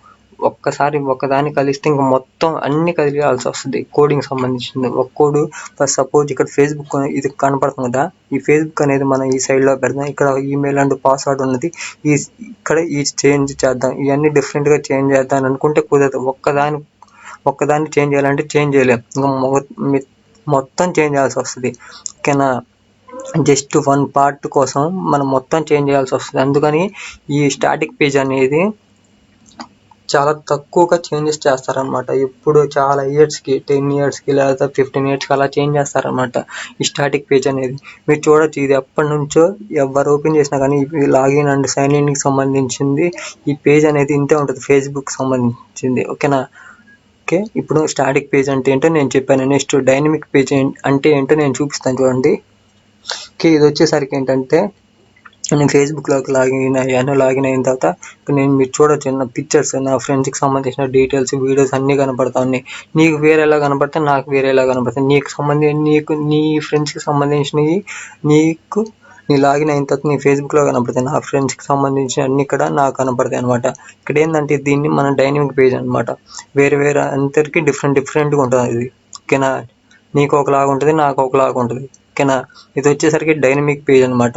ఒక్కసారి ఒకదాన్ని కలిస్తే ఇంకా మొత్తం అన్ని కలియాల్సి వస్తుంది కోడింగ్ సంబంధించింది. ఒక కోడ్ ఫర్ సపోజ్ ఇక్కడ ఫేస్బుక్ ఇది కనపడుతుంది కదా, ఈ ఫేస్బుక్ అనేది మనం ఈ సైడ్లో పెడదాం. ఇక్కడ ఈమెయిల్ అండ్ పాస్వర్డ్ ఉన్నది, ఇక్కడ ఈ చేంజ్ చేద్దాం. ఇవన్నీ డిఫరెంట్గా చేంజ్ చేద్దాం అనుకుంటే కుదరదు. ఒక్కదాన్ని చేంజ్ చేయాలంటే చేంజ్ చేయలేం, ఇంకా మొత్తం చేంజ్ చేయాల్సి వస్తుంది. ఓకేనా, జస్ట్ వన్ పార్ట్ కోసం మనం మొత్తం చేంజ్ చేయాల్సి వస్తుంది. అందుకని ఈ స్టాటిక్ పేజ్ అనేది చాలా తక్కువగా చేంజెస్ చేస్తారనమాట. ఇప్పుడు చాలా ఇయర్స్కి 10 ఇయర్స్కి లేదా 15 ఇయర్స్కి అలా చేంజ్ చేస్తారనమాట ఈ స్టాటిక్ పేజ్ అనేది. మీరు చూడొచ్చు, ఇది ఎప్పటి నుంచో ఎవరు ఓపెన్ చేసినా కానీ లాగిన్ అండ్ సైన్ ఇన్కి సంబంధించింది ఈ పేజ్ అనేది ఇంతే ఉంటుంది, ఫేస్బుక్ సంబంధించింది. ఓకేనా, ఓకే, ఇప్పుడు స్టాటిక్ పేజ్ అంటే ఏంటో నేను చెప్పాను. నెక్స్ట్ డైనమిక్ పేజ్ అంటే ఏంటో నేను చూపిస్తాను చూడండి. ఓకే, ఇది వచ్చేసరికి ఏంటంటే నేను ఫేస్బుక్లోకి లాగిన్ అయిన తర్వాత మీరు చూడొచ్చు నా పిక్చర్స్, నా ఫ్రెండ్స్కి సంబంధించిన డీటెయిల్స్, వీడియోస్ అన్నీ కనపడతా ఉన్నాయి. నీకు వేరేలా కనపడతాయి, నాకు వేరేలా కనపడతాయి. నీ ఫ్రెండ్స్కి సంబంధించినవి నీ లాగిన్ అయిన తర్వాత నీ ఫేస్బుక్లో కనపడతాయి. నా ఫ్రెండ్స్కి సంబంధించిన అన్ని ఇక్కడ నాకు కనపడతాయి అనమాట. ఇక్కడ ఏంటంటే దీన్ని మనం డైనమిక్ పేజ్ అనమాట. వేరే అందరికీ డిఫరెంట్గా ఉంటుంది ఇది. ఓకేనా, నీకు ఒకలాగా ఉంటుంది, నాకు ఒకలాగా ఉంటుంది. ఓకేనా, ఇది వచ్చేసరికి డైనమిక్ పేజ్ అనమాట.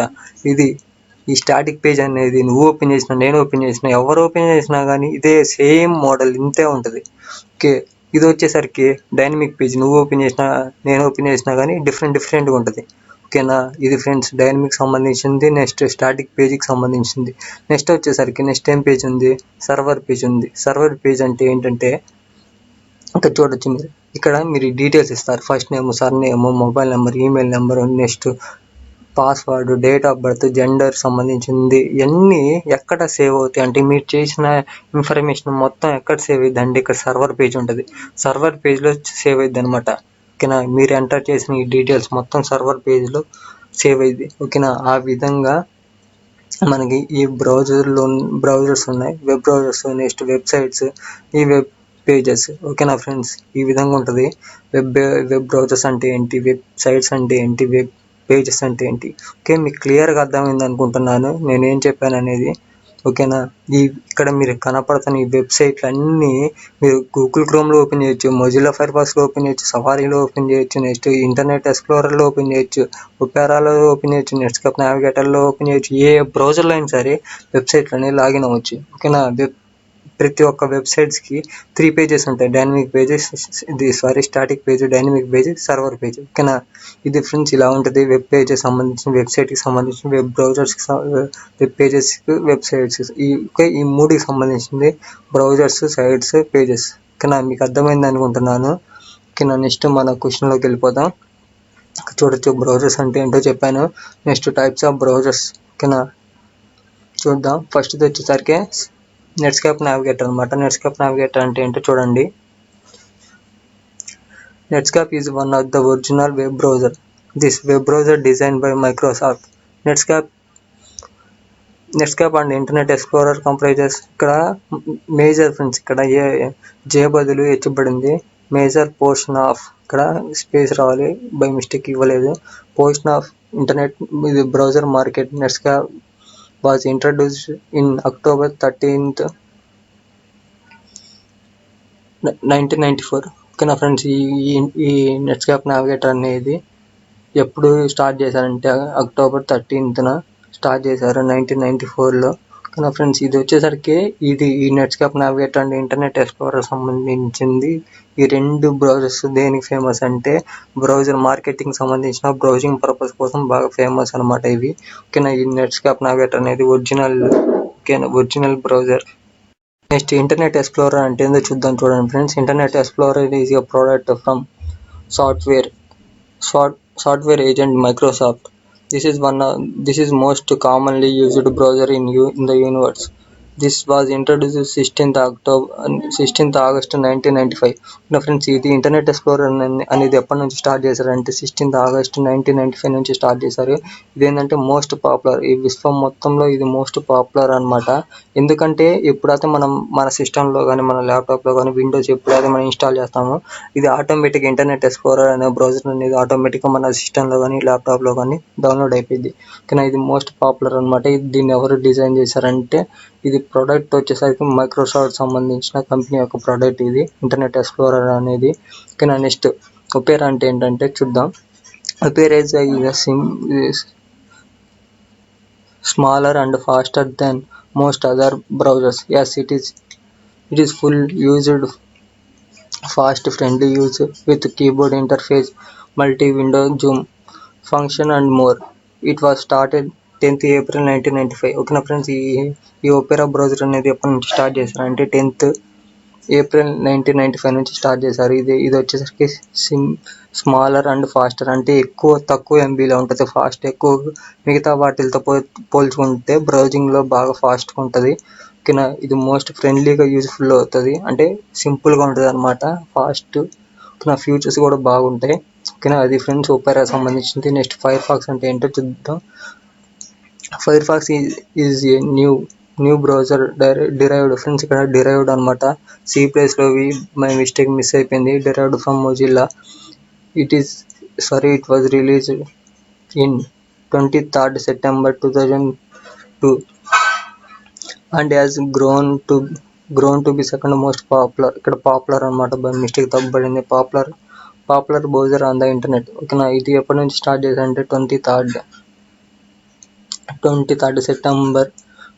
ఈ స్టాటిక్ పేజ్ అనేది నువ్వు ఓపెన్ చేసినా, నేను ఓపెన్ చేసినా, ఎవరు ఓపెన్ చేసినా కానీ ఇదే సేమ్ మోడల్ ఇంతే ఉంటుంది. ఓకే, ఇది వచ్చేసరికి డైనమిక్ పేజ్. నువ్వు ఓపెన్ చేసినా, నేను ఓపెన్ చేసినా కానీ డిఫరెంట్గా ఉంటుంది. ఓకేనా, ఇది ఫ్రెండ్స్ డైనమిక్ సంబంధించింది. నెక్స్ట్ స్టాటిక్ పేజ్కి సంబంధించింది. నెక్స్ట్ వచ్చేసరికి నెక్స్ట్ ఏం పేజ్ ఉంది, సర్వర్ పేజ్ ఉంది. సర్వర్ పేజ్ అంటే ఏంటంటే ఇక్కడ చూడొచ్చు మీరు. ఇక్కడ మీరు డీటెయిల్స్ ఇస్తారు. First name, sir name, mobile number, email number, next password, date of birth, gender సంబంధించింది ఇవన్నీ ఎక్కడ సేవ్ అవుతాయి అంటే మీరు చేసిన ఇన్ఫర్మేషన్ మొత్తం ఎక్కడ సేవ్ అయ్యింది అంటే ఇక్కడ సర్వర్ పేజ్ ఉంటుంది. సర్వర్ పేజ్లో సేవ్ అయ్యిద్ది అనమాట. ఓకేనా, మీరు ఎంటర్ చేసిన ఈ డీటెయిల్స్ మొత్తం సర్వర్ పేజ్లో సేవ్ అయ్యిద్ది. ఓకేనా, ఆ విధంగా మనకి ఈ బ్రౌజర్స్ ఉన్నాయి, వెబ్ బ్రౌజర్స్, నెక్స్ట్ వెబ్సైట్స్, ఈ వెబ్ పేజెస్. ఓకేనా ఫ్రెండ్స్, ఈ విధంగా ఉంటుంది. వెబ్ బ్రౌజర్స్ అంటే ఏంటి, వెబ్సైట్స్ అంటే ఏంటి, వెబ్ పేజెస్ అంటే ఏంటి. ఓకే, మీకు క్లియర్గా అర్థమైంది అనుకుంటున్నాను నేనేం చెప్పాను అనేది. ఓకేనా, ఇక్కడ మీరు కనపడుతున్న ఈ వెబ్సైట్లు అన్నీ మీరు గూగుల్ క్రోమ్లో ఓపెన్ చేయొచ్చు, మొజిల్లా ఫైర్ ఫాక్స్లో ఓపెన్ చేయొచ్చు, సఫారీలో ఓపెన్ చేయొచ్చు, నెక్స్ట్ ఇంటర్నెట్ ఎక్స్ప్లోరర్లో ఓపెన్ చేయొచ్చు, ఒపెరాలో ఓపెన్ చేయొచ్చు, నెట్స్కేప్ నావిగేటర్లో ఓపెన్ చేయొచ్చు. ఏ బ్రౌజర్లో అయినా సరే వెబ్సైట్లని లాగిన్ అవ్వచ్చు. ఓకేనా, ప్రతి ఒక్క వెబ్సైట్స్కి 3 పేజెస్ ఉంటాయి. Dynamic pages, static page, dynamic page, server page. ఓకేనా, ఇది ఫ్రెండ్స్ ఇలా ఉంటుంది. వెబ్ పేజెస్ సంబంధించిన, వెబ్సైట్కి సంబంధించిన, వెబ్ బ్రౌజర్స్కి, వెబ్ పేజెస్కి, వెబ్సైట్స్, ఈ మూడుకి సంబంధించింది బ్రౌజర్స్, సైట్స్, పేజెస్. ఓకేనా, మీకు అర్థమైంది అనుకుంటున్నాను. ఓకేనా, నెక్స్ట్ మన క్వశ్చన్లోకి వెళ్ళిపోదాం. చూడొచ్చు బ్రౌజర్స్ అంటే ఏంటో చెప్పాను. Next types of browsers. ఓకేనా, చూద్దాం. ఫస్ట్ వచ్చేసరికి నెట్స్కేప్ నావిగేటర్ అనమాట. నెట్స్కేప్ నావిగేటర్ అంటే ఏంటో చూడండి. Netscape is one of the original web browser. This web browser designed by Microsoft. Netscape and Internet Explorer comprises ఇక్కడ మేజర్ ఫ్రెండ్స్, ఇక్కడ జే బదులు హెచ్ పడింది. మేజర్ పోర్షన్ ఆఫ్, ఇక్కడ స్పేస్ రావాలి, బై మిస్టేక్ ఇవ్వలేదు. పోర్షన్ ఆఫ్ ఇంటర్నెట్ ఇది browser market. Netscape was introduced in October 13th, 1994. ఓకేనా friends, ఈ నెట్స్కేప్ నావిగేటర్ అనేది ఎప్పుడు స్టార్ట్ చేశారంటే అక్టోబర్ 13th స్టార్ట్ చేశారు, 1994లో. ఓకేనా ఫ్రెండ్స్, ఇది వచ్చేసరికి ఈ Netscape navigator and internet explorer సంబంధించింది. ఈ రెండు బ్రౌజర్స్ దేనికి ఫేమస్ అంటే బ్రౌజర్ మార్కెటింగ్ సంబంధించిన, బ్రౌజింగ్ పర్పస్ కోసం బాగా ఫేమస్ అనమాట ఇవి. ఓకేనా, ఈ నెట్స్కేప్ నావిగేటర్ అనేది original browser. Next internet explorer అంటే ఏందో చూద్దాం. చూడండి friends, internet explorer is a product from software agent Microsoft. This is most commonly used browser in the universe. This was introduced 16th August 1995. నా friends, ఇది internet explorer అనేది ఎప్పటి నుంచి start చేశారంటే 16th August 1995 నుంచి స్టార్ట్ చేశారు. ఇదేంటంటే most popular, ఈ విశ్వం మొత్తంలో ఇది మోస్ట్ పాపులర్ అనమాట. ఎందుకంటే ఎప్పుడైతే మనం మన సిస్టంలో కానీ, మన ల్యాప్టాప్లో కానీ, విండోస్ ఎప్పుడైతే మనం ఇన్స్టాల్ చేస్తామో ఇది ఆటోమేటిక్గా ఇంటర్నెట్ ఎక్స్ప్లోరర్ అనే బ్రౌజర్ అనేది ఆటోమేటిక్గా మన సిస్టంలో కానీ, ల్యాప్టాప్లో కానీ డౌన్లోడ్ అయిపోయింది. కానీ ఇది మోస్ట్ పాపులర్ అనమాట. దీన్ని ఎవరు డిజైన్ చేశారంటే ఇది ప్రోడక్ట్ వచ్చేసరికి మైక్రోసాఫ్ట్ సంబంధించిన కంపెనీ యొక్క ప్రోడక్ట్ ఇది ఇంటర్నెట్ ఎక్స్ప్లోరర్ అనేది. ఓకేనా, నెక్స్ట్ ఒపేరా అంటే ఏంటంటే చూద్దాం. Opera is smaller and faster than most other browsers. Yes, it is full used, fast, friendly use with keyboard interface, multi-window zoom function and more. It was started 10th April 1995. ఓకేనా friends, ఈ Opera browser అనేది ఎప్పటి నుంచి start చేశారంటే 10th April 1995 నుంచి start చేశారు. ఇది వచ్చేసరికి స్మాలర్ అండ్ ఫాస్టర్ అంటే తక్కువ ఎంబీలో ఉంటుంది, ఫాస్ట్ ఎక్కువ, మిగతా వాటితో పోల్చుకుంటే బ్రౌజింగ్లో బాగా ఫాస్ట్గా ఉంటుంది. ఓకేనా, ఇది మోస్ట్ ఫ్రెండ్లీగా యూజ్ఫుల్ అవుతుంది, అంటే సింపుల్గా ఉంటుంది అనమాట, ఫాస్ట్. ఓకేనా, ఫ్యూచర్స్ కూడా బాగుంటాయి. ఓకేనా, అది ఫ్రెండ్స్ ఒపేరా సంబంధించింది. నెక్స్ట్ ఫైర్ ఫాక్స్ అంటే ఏంటో చూద్దాం. Firefox is a new browser derived friends, ఇక్కడ డిరైవ్డ్ అనమాట. సి ప్లేస్లో మై మిస్టేక్ మిస్ అయిపోయింది. Derived from Mozilla. It was released in 23rd September 2002 and has grown to be second most popular. ఇక్కడ popular అనమాట, by mistake తప్పబడింది. Popular browser on the internet. ఓకేనా, ఇది ఎప్పటి నుంచి స్టార్ట్ చేశారంటే 23rd September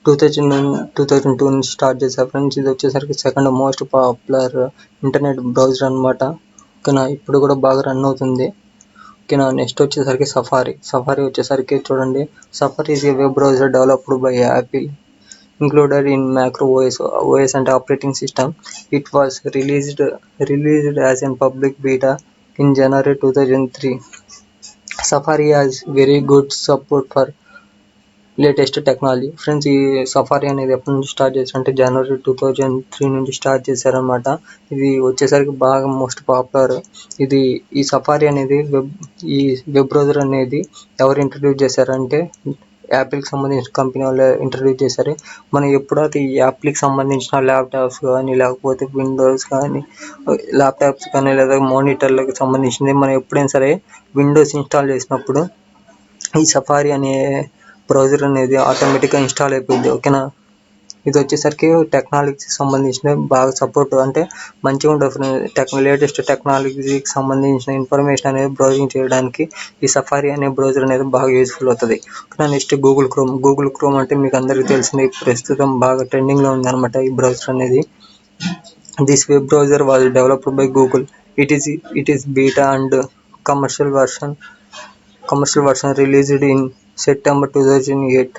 2002 నుంచి స్టార్ట్ చేశారు ఫ్రెండ్స్. ఇది వచ్చేసరికి second most popular internet browser అనమాట. ఓకేనా, ఇప్పుడు కూడా బాగా రన్ అవుతుంది. ఓకేనా, నెక్స్ట్ వచ్చేసరికి సఫారీ వచ్చేసరికి చూడండి. Safari is a web browser developed by Apple included in macro OS and operating system. It was released as a public beta in January 2003. Safari has very good support for latest technology. Friends ఈ safari అనేది ఎప్పటి నుంచి start చేశారంటే జనవరి 2003 నుంచి start చేశారనమాట. ఇది వచ్చేసరికి బాగా మోస్ట్ పాపులర్. ఈ సఫారీ అనేది ఈ వెబ్ బ్రౌజర్ అనేది ఎవరు ఇంట్రడ్యూస్ చేశారంటే యాపిల్కి సంబంధించిన కంపెనీ వాళ్ళు ఇంట్రడ్యూస్ చేశారు. మనం ఎప్పుడైతే ఈ యాపిల్కి సంబంధించిన ల్యాప్టాప్స్ కానీ లేకపోతే విండోస్ కానీ ల్యాప్టాప్స్ కానీ లేదా మానిటర్లకు సంబంధించింది మనం ఎప్పుడైనా సరే విండోస్ ఇన్స్టాల్ చేసినప్పుడు ఈ సఫారీ అనే బ్రౌజర్ అనేది ఆటోమేటిక్గా ఇన్స్టాల్ అయిపోయింది. ఓకేనా. ఇది వచ్చేసరికి టెక్నాలజీకి సంబంధించిన బాగా సపోర్ట్ అంటే మంచిగా ఉంటుంది. లేటెస్ట్ టెక్నాలజీకి సంబంధించిన ఇన్ఫర్మేషన్ అనేది బ్రౌజింగ్ చేయడానికి ఈ సఫారీ అనే బ్రౌజర్ అనేది బాగా యూస్ఫుల్ అవుతుంది. నెక్స్ట్ గూగుల్ క్రోమ్ అంటే మీకు అందరికీ తెలిసింది, ప్రస్తుతం బాగా ట్రెండింగ్లో ఉందన్నమాట ఈ బ్రౌజర్ అనేది. This web browser was developed by Google. It is beta and commercial version released in September 2008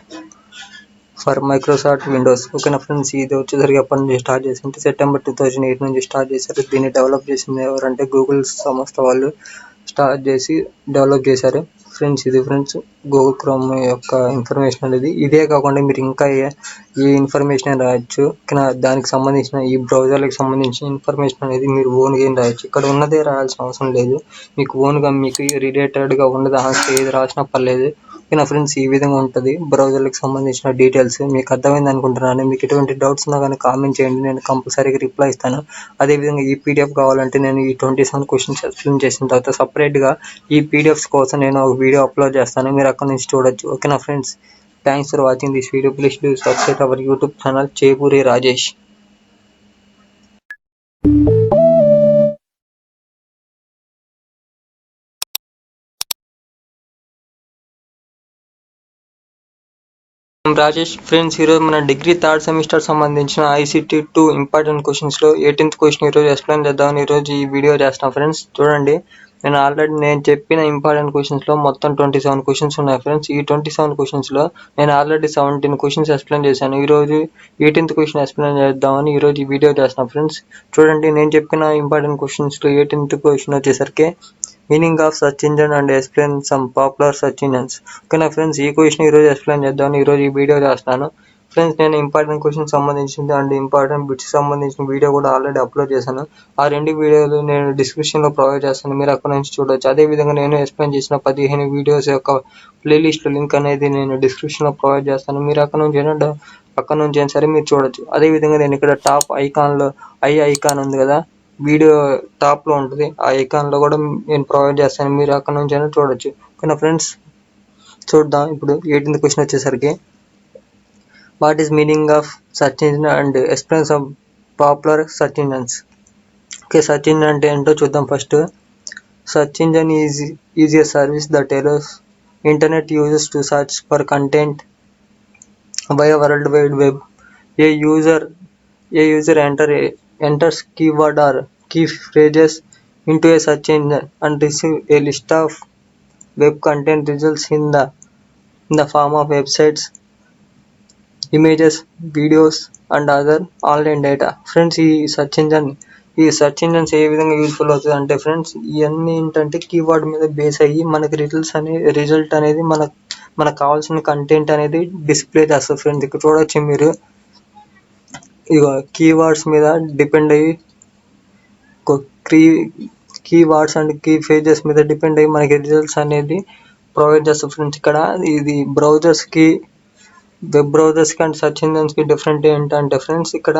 for Microsoft Windows. ఓకేనా ఫ్రెండ్స్, ఇది వచ్చేసరికి ఎప్పటి నుంచి స్టార్ట్ చేసింటే సెప్టెంబర్ 2008 నుంచి స్టార్ట్ చేశారు. దీన్ని డెవలప్ చేసింది ఎవరంటే గూగుల్ సంస్థ వాళ్ళు డెవలప్ చేశారు. ఫ్రెండ్స్ ఇది గూగుల్ క్రోమ్ యొక్క ఇన్ఫర్మేషన్ అనేది. ఇదే కాకుండా మీరు ఇంకా ఏ ఇన్ఫర్మేషన్ రాయొచ్చు. దానికి సంబంధించిన ఈ బ్రౌజర్లకు సంబంధించిన ఇన్ఫర్మేషన్ అనేది మీరు ఓన్గా ఏం రాయొచ్చు. ఇక్కడ ఉన్నదే రాయాల్సిన అవసరం లేదు. మీకు ఓన్గా మీకు రిలేటెడ్గా ఉన్నది ఏది రాసినా పర్లేదు. ఓకేనా ఫ్రెండ్స్, ఈ విధంగా ఉంటుంది బ్రౌజర్లకు సంబంధించిన డీటెయిల్స్. మీకు అర్థమైంది అనుకుంటున్నాను. మీకు ఎటువంటి డౌట్స్ ఉన్నా కానీ కామెంట్ చేయండి, నేను కంపల్సరీగా రిప్లై ఇస్తాను. అదేవిధంగా ఈ పీడిఎఫ్ కావాలంటే నేను ఈ 27 క్వశ్చన్స్ ఎక్స్ప్లెయిన్ చేసిన తర్వాత సపరేట్గా ఈ పీడిఎఫ్స్ కోసం నేను ఒక వీడియో అప్లోడ్ చేస్తాను, మీరు అక్కడ నుంచి చూడొచ్చు. ఓకేనా friends, thanks for watching this video. Please do subscribe our YouTube channel Chepuri Rajesh. Rajesh. Friends, ఈరోజు మన డిగ్రీ థర్డ్ సెమిస్టర్ సంబంధించిన ICT 2 ఇంపార్టెంట్ క్వశ్చన్స్లో 18th క్వశ్చన్ ఈరోజు ఎక్స్ప్లెయిన్ చేద్దామని ఈరోజు ఈ వీడియో చేస్తాం. ఫ్రెండ్స్ చూడండి, నేను చెప్పిన ఇంపార్టెంట్ క్వశ్చన్స్లో మొత్తం 27 క్వశ్చన్స్ ఉన్నాయి. ఫ్రెండ్స్ ఈ 27 క్వశ్చన్స్లో నేను ఆల్రెడీ 17 క్వశ్చన్స్ ఎక్స్ప్లెయిన్ చేశాను. ఈరోజు 18th క్వశ్చన్ ఎక్స్ప్లెయిన్ చేద్దామని ఈరోజు ఈ వీడియో చేస్తాను. ఫ్రెండ్స్ చూడండి, నేను చెప్పిన ఇంపార్టెంట్ క్వశ్చన్స్లో 18th క్వశ్చన్ వచ్చేసరికి meaning of search engine and explain some popular search engines. ఓకేనా ఫ్రెండ్స్, ఈ క్వశ్చన్ ఈరోజు ఎక్స్ప్లెయిన్ చేద్దామని ఈరోజు ఈ వీడియో చేస్తాను. ఫ్రెండ్స్ నేను ఇంపార్టెంట్ క్వశ్చన్ సంబంధించింది అండ్ ఇంపార్టెంట్ బిట్స్ సంబంధించిన వీడియో కూడా ఆల్రెడీ అప్లోడ్ చేశాను. ఆ 2 వీడియోలు నేను డిస్క్రిప్షన్లో ప్రొవైడ్ చేస్తాను, మీరు అక్కడ నుంచి చూడవచ్చు. అదేవిధంగా నేను ఎక్స్ప్లెయిన్ చేసిన 15 వీడియోస్ యొక్క ప్లేలిస్ట్ లింక్ అనేది నేను డిస్క్రిప్షన్లో ప్రొవైడ్ చేస్తాను, మీరు అక్కడ నుంచి అయినా సరే మీరు చూడొచ్చు. అదేవిధంగా నేను ఇక్కడ టాప్ ఐకాన్లో ఐకాన్ ఉంది కదా, వీడియో టాప్లో ఉంటుంది, ఆ ఐకాన్లో కూడా నేను ప్రొవైడ్ చేస్తాను, మీరు అక్కడ నుంచి అయినా చూడొచ్చు. ఓకేనా ఫ్రెండ్స్, చూద్దాం. ఇప్పుడు 18th క్వశ్చన్ వచ్చేసరికి what is meaning of search engine and explain some popular search engines. Okay, search engine అంటే ఏంటో చూద్దాం. First, search engine is a service that allows internet users to search for content via World Wide Web. A user enters keyword or key phrases into a search engine and receive a list of web content results in the form of websites, images, videos and other online data. Friends, ఈ search engines ఏ విధంగా useful అవుతుంది అంటే friends, ఇవన్నీ ఏంటంటే keyword మీద base అయ్యి మనకి result అనేది మనకు కావాల్సిన కంటెంట్ అనేది డిస్ప్లే చేస్తుంది. ఫ్రెండ్స్ ఇక్కడ చూడొచ్చు మీరు, ఇక కీవర్డ్స్ మీద డిపెండ్ అయ్యి కీవర్డ్స్ అండ్ కీ ఫేజెస్ మీద డిపెండ్ అయ్యి మనకి రిజల్ట్స్ అనేది ప్రొవైడ్ చేస్తుంది. ఫ్రెండ్స్ ఇక్కడ ఇది వెబ్ బ్రౌజర్స్కి అండ్ సర్చ్ ఇంజన్స్కి డిఫరెంట్ ఏంటంటే ఫ్రెండ్స్, ఇక్కడ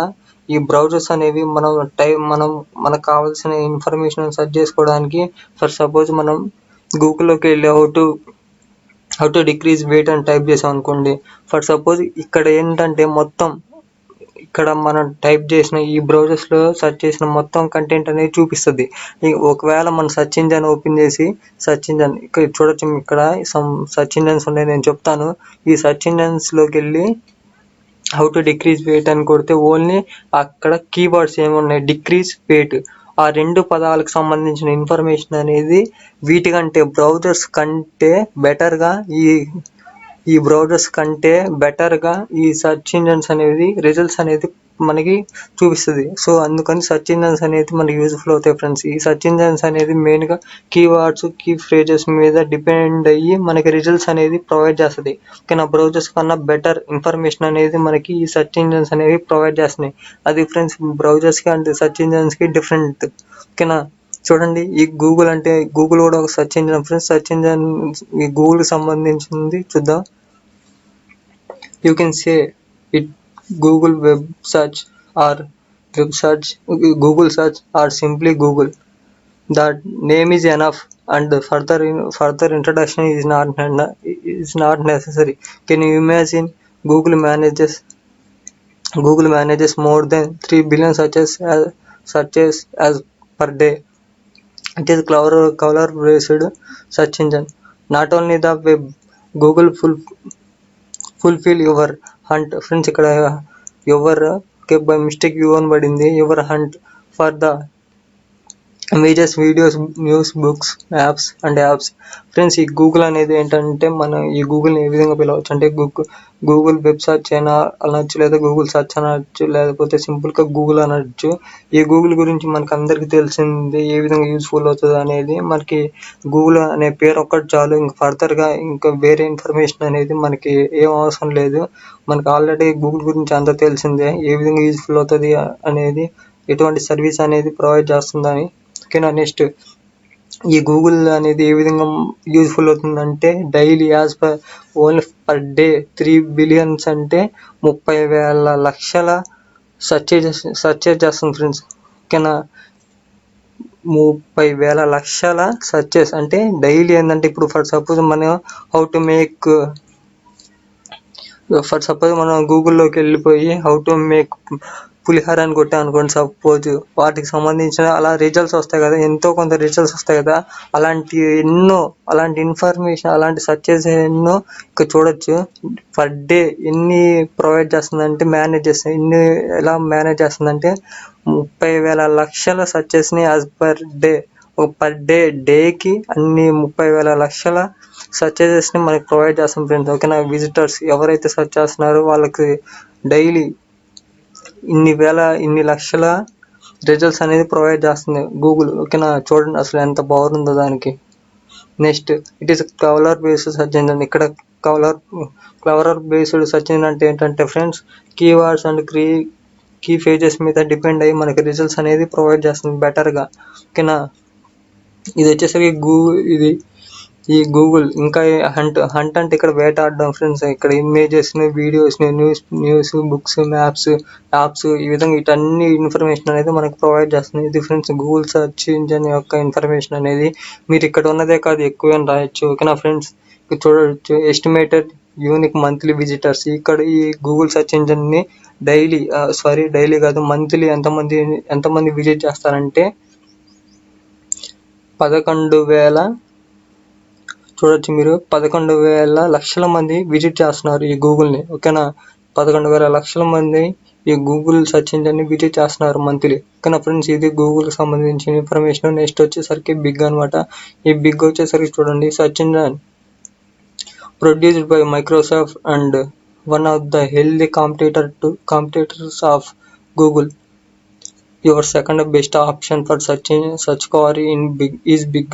ఈ బ్రౌజర్స్ అనేవి మనకు కావాల్సిన ఇన్ఫర్మేషన్ సెర్చ్ చేసుకోవడానికి, ఫర్ సపోజ్ మనం గూగుల్లోకి వెళ్ళి హౌ టు డిక్రీజ్ వెయిట్ అని టైప్ చేసాం అనుకోండి. ఫర్ సపోజ్ ఇక్కడ ఏంటంటే మొత్తం ఇక్కడ మనం టైప్ చేసిన ఈ బ్రౌజర్స్లో సెర్చ్ చేసిన మొత్తం కంటెంట్ అనేది చూపిస్తుంది. ఒకవేళ మనం సెర్చ్ ఇంజన్ ఓపెన్ చేసి ఇక్కడ చూడొచ్చు, ఇక్కడ సమ్ సెర్చ్ ఇంజన్స్ ఉన్నాయి, నేను చెప్తాను. ఈ సెర్చ్ ఇంజన్స్లోకి వెళ్ళి హౌ టు డిక్రీజ్ వెయిట్ అని కొడితే ఓన్లీ అక్కడ కీవర్డ్స్ ఏమున్నాయి, డిక్రీజ్ వెయిట్, ఆ 2 పదాలకు సంబంధించిన ఇన్ఫర్మేషన్ అనేది వీటికంటే బ్రౌజర్స్ కంటే బెటర్గా ఈ ఈ బ్రౌజర్స్ కంటే బెటర్గా ఈ సెర్చ్ ఇంజన్స్ అనేది రిజల్ట్స్ అనేది మనకి చూపిస్తుంది. సో అందుకని సెర్చ్ ఇంజన్స్ అనేది మనకి యూజ్ఫుల్ అవుతాయి ఫ్రెండ్స్. ఈ సెర్చ్ ఇంజన్స్ అనేది మెయిన్గా కీవర్డ్స్ కీ ఫ్రేజెస్ మీద డిపెండ్ అయ్యి మనకి రిజల్ట్స్ అనేది ప్రొవైడ్ చేస్తుంది. ఓకేనా, బ్రౌజర్స్ కన్నా బెటర్ ఇన్ఫర్మేషన్ అనేది మనకి ఈ సెర్చ్ ఇంజన్స్ అనేవి ప్రొవైడ్ చేస్తున్నాయి. అది ఫ్రెండ్స్ బ్రౌజర్స్కి అండ్ సెర్చ్ ఇంజన్స్కి డిఫరెంట్. ఓకేనా, చూడండి ఈ గూగుల్ అంటే గూగుల్ కూడా ఒక search engine friends. Search engine ఈ గూగుల్కి సంబంధించింది చూద్దాం. You can say it Google web search or web search, Google search or simply Google. That name is enough and further introduction is not necessary. Can you imagine Google manages more than 3 billion searches as per day. It is cloud based search engine. Not only the web, Google fulfill your hunt friends. ఇక్కడ your by mistake Yuvan పడింది. Your hunt for the images, videos, news, books, apps friends. ఈ Google అనేది ఏంటంటే మనం ఈ గూగుల్ని ఏ విధంగా పిలవచ్చు అంటే గూగుల్ వెబ్ సెర్చ్ అయినా అనొచ్చు, లేదా గూగుల్ సెర్చ్ అనొచ్చు, లేకపోతే సింపుల్గా గూగుల్ అనొచ్చు. ఈ గూగుల్ గురించి మనకు అందరికీ తెలిసింది ఏ విధంగా యూస్ఫుల్ అవుతుంది అనేది. మనకి గూగుల్ అనే పేరు ఒక్కటి చాలు, ఇంకా ఫర్దర్గా ఇంకా వేరే ఇన్ఫర్మేషన్ అనేది మనకి ఏం అవసరం లేదు. మనకు ఆల్రెడీ గూగుల్ గురించి అంతా తెలిసిందే, ఏ విధంగా యూస్ఫుల్ అవుతుంది అనేది, ఎటువంటి సర్వీస్ అనేది ప్రొవైడ్ చేస్తుందని. ఓకేనా, నెక్స్ట్ ఈ గూగుల్ అనేది ఏ విధంగా యూజ్ఫుల్ అవుతుందంటే daily only per day 3 billions అంటే 30,000 లక్షల సర్చ్ చేస్తుంది ఫ్రెండ్స్. ఓకేనా, 30,000 లక్షల సర్చెస్ అంటే డైలీ ఏంటంటే ఇప్పుడు ఫర్ సపోజ్ మనం మనం గూగుల్లోకి వెళ్ళిపోయి హౌ టు మేక్ పులిహోర అని కొట్టాం అనుకోండి సపోజ్, వాటికి సంబంధించిన అలా రిజల్ట్స్ వస్తాయి కదా, ఎంతో కొంత రిజల్ట్స్ వస్తాయి కదా. అలాంటి ఇన్ఫర్మేషన్, అలాంటి సర్చెస్ ఎన్నో ఇక్కడ చూడొచ్చు. పర్ డే ఎన్ని ప్రొవైడ్ చేస్తుందంటే ఎలా మేనేజ్ చేస్తుందంటే 30,000 లక్షల సర్చెస్ని యాజ్ పర్ డేకి అన్ని 30,000 లక్షల సర్చెస్ని మనకి ప్రొవైడ్ చేస్తుంది ఫ్రెండ్స్. ఓకేనా, విజిటర్స్ ఎవరైతే సెర్చ్ చేస్తున్నారో వాళ్ళకి డైలీ ఇన్ని లక్షల రిజల్ట్స్ అనేది ప్రొవైడ్ చేస్తుంది గూగుల్. ఓకేనా, చూడండి అసలు ఎంత బాగుందో దానికి. Next it is crawler based search engine. ఇక్కడ క్లవర్ బేస్డ్ సెర్చ్ ఇంజన్ అంటే ఏంటంటే friends, keywords and key phrases మీద డిపెండ్ అయ్యి మనకి రిజల్ట్స్ అనేది ప్రొవైడ్ చేస్తుంది బెటర్గా. ఓకేనా, ఇది వచ్చేసరికి ఈ గూగుల్. ఇంకా హంట్ అంటే ఇక్కడ వేటాడడం ఫ్రెండ్స్. ఇక్కడ ఇమేజెస్ని, వీడియోస్ని, న్యూస్, బుక్స్, యాప్స్ ఈ విధంగా వీటన్ని ఇన్ఫర్మేషన్ అనేది మనకు ప్రొవైడ్ చేస్తుంది. ఇది ఫ్రెండ్స్ గూగుల్ సెర్చ్ ఇంజన్ యొక్క ఇన్ఫర్మేషన్ అనేది. మీరు ఇక్కడ ఉన్నదే కాదు ఎక్కువ రాయొచ్చు. ఓకేనా ఫ్రెండ్స్, ఇక్కడ చూడవచ్చు ఎస్టిమేటెడ్ యూనిక్ మంత్లీ విజిటర్స్. ఇక్కడ ఈ గూగుల్ సెర్చ్ ఇంజన్ని డైలీ కాదు, మంత్లీ ఎంతమంది విజిట్ చేస్తారంటే 11,000 చూడొచ్చు మీరు. 11,000 లక్షల మంది విజిట్ చేస్తున్నారు ఈ గూగుల్ని. ఓకేనా, 11,000 లక్షల మంది ఈ గూగుల్ సెర్చ్ ఇంజన్ని విజిట్ చేస్తున్నారు మంత్లీ. ఓకేనా ఫ్రెండ్స్, ఇది గూగుల్కి సంబంధించిన ఇన్ఫర్మేషన్. నెక్స్ట్ వచ్చేసరికి బిగ్ అనమాట. ఈ బిగ్ వచ్చేసరికి చూడండి, search engine produced by Microsoft and one of the healthy competitors of Google. Your second best option for search query is big.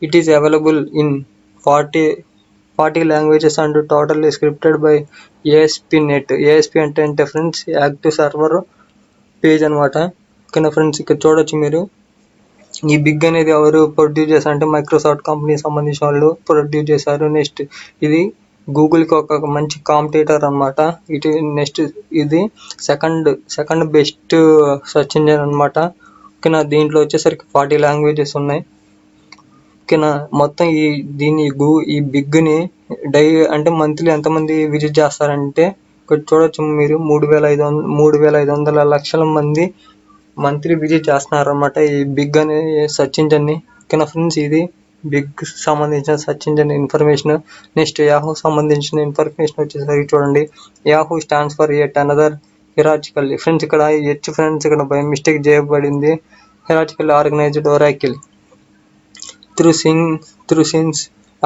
It is available in 40 languages and totally scripted by ASP.NET. ASP అంటే friends active server page అనమాట. ఓకేనా friends, ఇక్కడ చూడొచ్చు మీరు. ఈ big అనేది ఎవరు produce చేశారు అంటే మైక్రోసాఫ్ట్ కంపెనీకి సంబంధించిన వాళ్ళు ప్రొడ్యూస్ చేశారు. నెక్స్ట్ ఇది గూగుల్కి ఒక మంచి కాంపిటీటర్ అనమాట. నెక్స్ట్ ఇది సెకండ్ బెస్ట్ సెర్చ్ ఇంజన్ అనమాట. ఓకేనా, దీంట్లో వచ్చేసరికి 40 లాంగ్వేజెస్ ఉన్నాయి. ఓకేనా, మొత్తం ఈ బిగ్ని అంటే మంత్లీ ఎంతమంది విజిట్ చేస్తారంటే ఇక్కడ చూడొచ్చు మీరు 3,500 లక్షల మంది మంత్లీ విజిట్ చేస్తున్నారు అనమాట ఈ బిగ్ అనే సెర్చ్ ఇంజన్ని. ఓకేనా ఫ్రెండ్స్, ఇది బిగ్ సంబంధించిన search engine information. Next Yahoo సంబంధించిన ఇన్ఫర్మేషన్ వచ్చేసరికి చూడండి, Yahoo stands for at another hierarchical. Friends ఇక్కడ ఇక్కడ బై మిస్టేక్ చేయబడింది. Hierarchical organised Oracle through since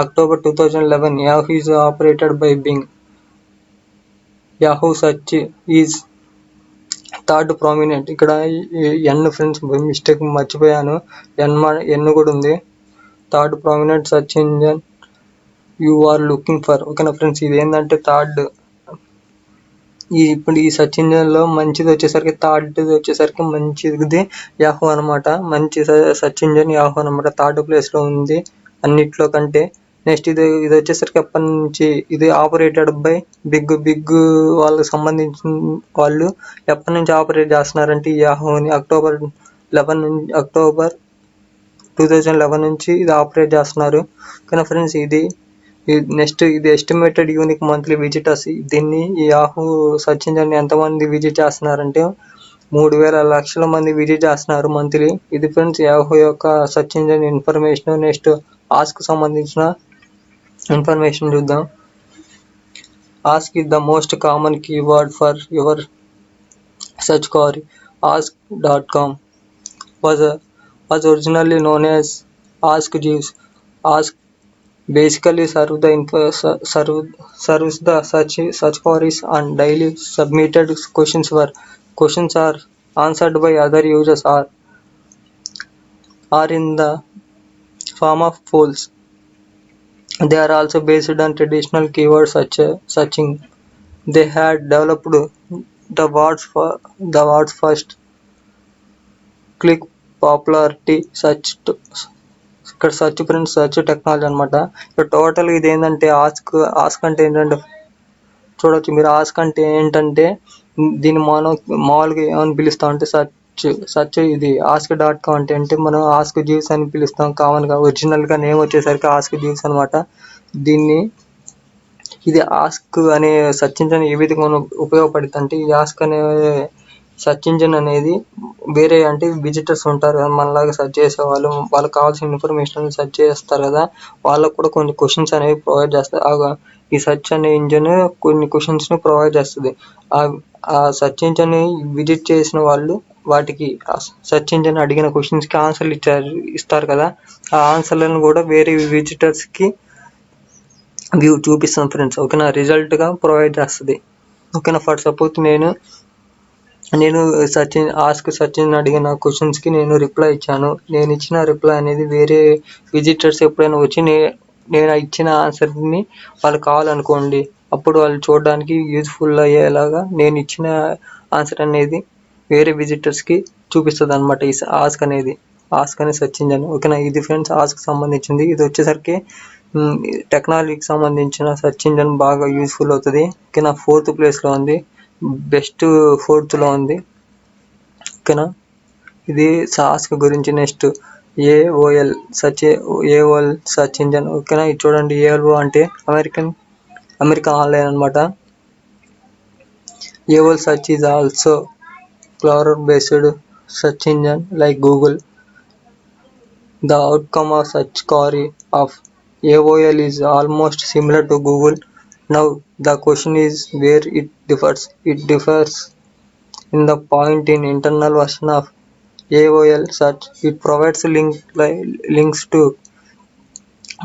October 2011, Yahoo is operated by Bing. Yahoo search is third prominent. ఇక్కడ N friends mistake మర్చిపోయాను, N కూడా ఉంది. Third prominent search engine you are looking for. ఓకేనా friends, ఇది ఏంటంటే third. ఇప్పుడు ఈ సర్చ్ ఇంజన్లో మంచిది వచ్చేసరికి థర్డ్ది వచ్చేసరికి మంచిది యాహూ అనమాట. మంచి సర్చ్ ఇంజన్ యాహూ అనమాట, థర్డ్ ప్లేస్లో ఉంది అన్నిట్లో కంటే. నెక్స్ట్ ఇది వచ్చేసరికి ఎప్పటి నుంచి ఇది ఆపరేటెడ్ బై బిగ్ వాళ్ళకి సంబంధించిన వాళ్ళు ఎప్పటి నుంచి ఆపరేట్ చేస్తున్నారంటే ఈ యాహూని అక్టోబర్ 2011 నుంచి ఇది ఆపరేట్ చేస్తున్నారు. కానీ ఫ్రెండ్స్ నెక్స్ట్ ఇది ఎస్టిమేటెడ్ యూనిక్ మంత్లీ విజిటర్స్. దీన్ని ఈ యాహూ సర్చ్ ఇంజన్ ఎంతమంది విజిట్ చేస్తున్నారంటే 3,000 లక్షల మంది విజిట్ చేస్తున్నారు మంత్లీ. ఇది ఫ్రెండ్స్ యాహూ యొక్క search engine information. Next ask సంబంధించిన ఇన్ఫర్మేషన్ చూద్దాం. Ask is the most common keyword for your search query. Ask.com was originally known as Ask Jeeves. Ask basically serves the search queries and daily submitted questions are answered by other users or in the form of polls. They are also based on traditional keyword searching. They had developed the world's first click popularity search. ఇక్కడ search friends search technology అనమాట. ఇక్కడ total ఇది ఏంటంటే ask అంటే ఏంటంటే చూడొచ్చు మీరు. Ask అంటే ఏంటంటే దీన్ని మనం మామూలుగా ఏమని పిలుస్తాం అంటే సర్చ్ ఇది ask.com అంటే మనం ఆస్క్ జీవ్స్ అని పిలుస్తాం కామన్గా. ఒరిజినల్గా నేమ్ వచ్చేసరికి ఆస్క్ జీవ్స్ అనమాట. ఇది ఆస్క్ అనే సర్చ్ ఇంజన్ ఏ విధంగా ఉపయోగపడుతుంది అంటే, ఈ ఆస్క్ అనే సర్చ్ ఇంజన్ అనేది వేరే అంటే విజిటర్స్ ఉంటారు కదా మనలాగా సెర్చ్ చేసేవాళ్ళు, వాళ్ళకి కావాల్సిన ఇన్ఫర్మేషన్ సెర్చ్ చేస్తారు కదా, వాళ్ళకు కూడా కొన్ని క్వశ్చన్స్ అనేవి ప్రొవైడ్ చేస్తారు. ఈ సెర్చ్ అనే ఇంజన్ కొన్ని క్వశ్చన్స్ని ప్రొవైడ్ చేస్తుంది. ఆ సెర్చ్ ఇంజన్ విజిట్ చేసిన వాళ్ళు వాటికి సెర్చ్ ఇంజన్ అడిగిన క్వశ్చన్స్కి ఆన్సర్లు ఇస్తారు కదా, ఆ ఆన్సర్లను కూడా వేరే విజిటర్స్కి వ్యూ చూపిస్తాం ఫ్రెండ్స్. ఓకేనా, రిజల్ట్గా ప్రొవైడ్ చేస్తుంది. ఓకేనా, ఫర్ సపోజ్ నేను ఆస్క్ సెర్చ్ ఇంజిన్ అడిగిన క్వశ్చన్స్కి నేను రిప్లై ఇచ్చాను. నేను ఇచ్చిన రిప్లై అనేది వేరే విజిటర్స్ ఎప్పుడైనా వచ్చి నేను ఇచ్చిన ఆన్సర్ని వాళ్ళు కావాలనుకోండి, అప్పుడు వాళ్ళు చూడడానికి యూజ్ఫుల్ అయ్యేలాగా నేను ఇచ్చిన ఆన్సర్ అనేది వేరే విజిటర్స్కి చూపిస్తుంది అనమాట ఈ ఆస్క్ అనే సెర్చ్ ఇంజిన్. ఓకేనా, ఇది ఫ్రెండ్స్ ఆస్క్ సంబంధించింది. ఇది వచ్చేసరికి టెక్నాలజీకి సంబంధించిన సెర్చ్ ఇంజిన్ బాగా యూజ్ఫుల్ అవుతుంది. ఓకేనా, 4th ప్లేస్లో ఉంది, బెస్ట్ 4th ఉంది. ఓకేనా, ఇది ఆస్క్ గురించి. Next AOL search engine. ఓకేనా, ఇది చూడండి. AOL అంటే అమెరికన్ ఆన్లైన్ అనమాట. AOL search is also cloud-based search engine like Google. The outcome of search query of AOL is almost similar to Google. Now the question is where it differs. It differs in the point in internal version of AOL search. It provides links to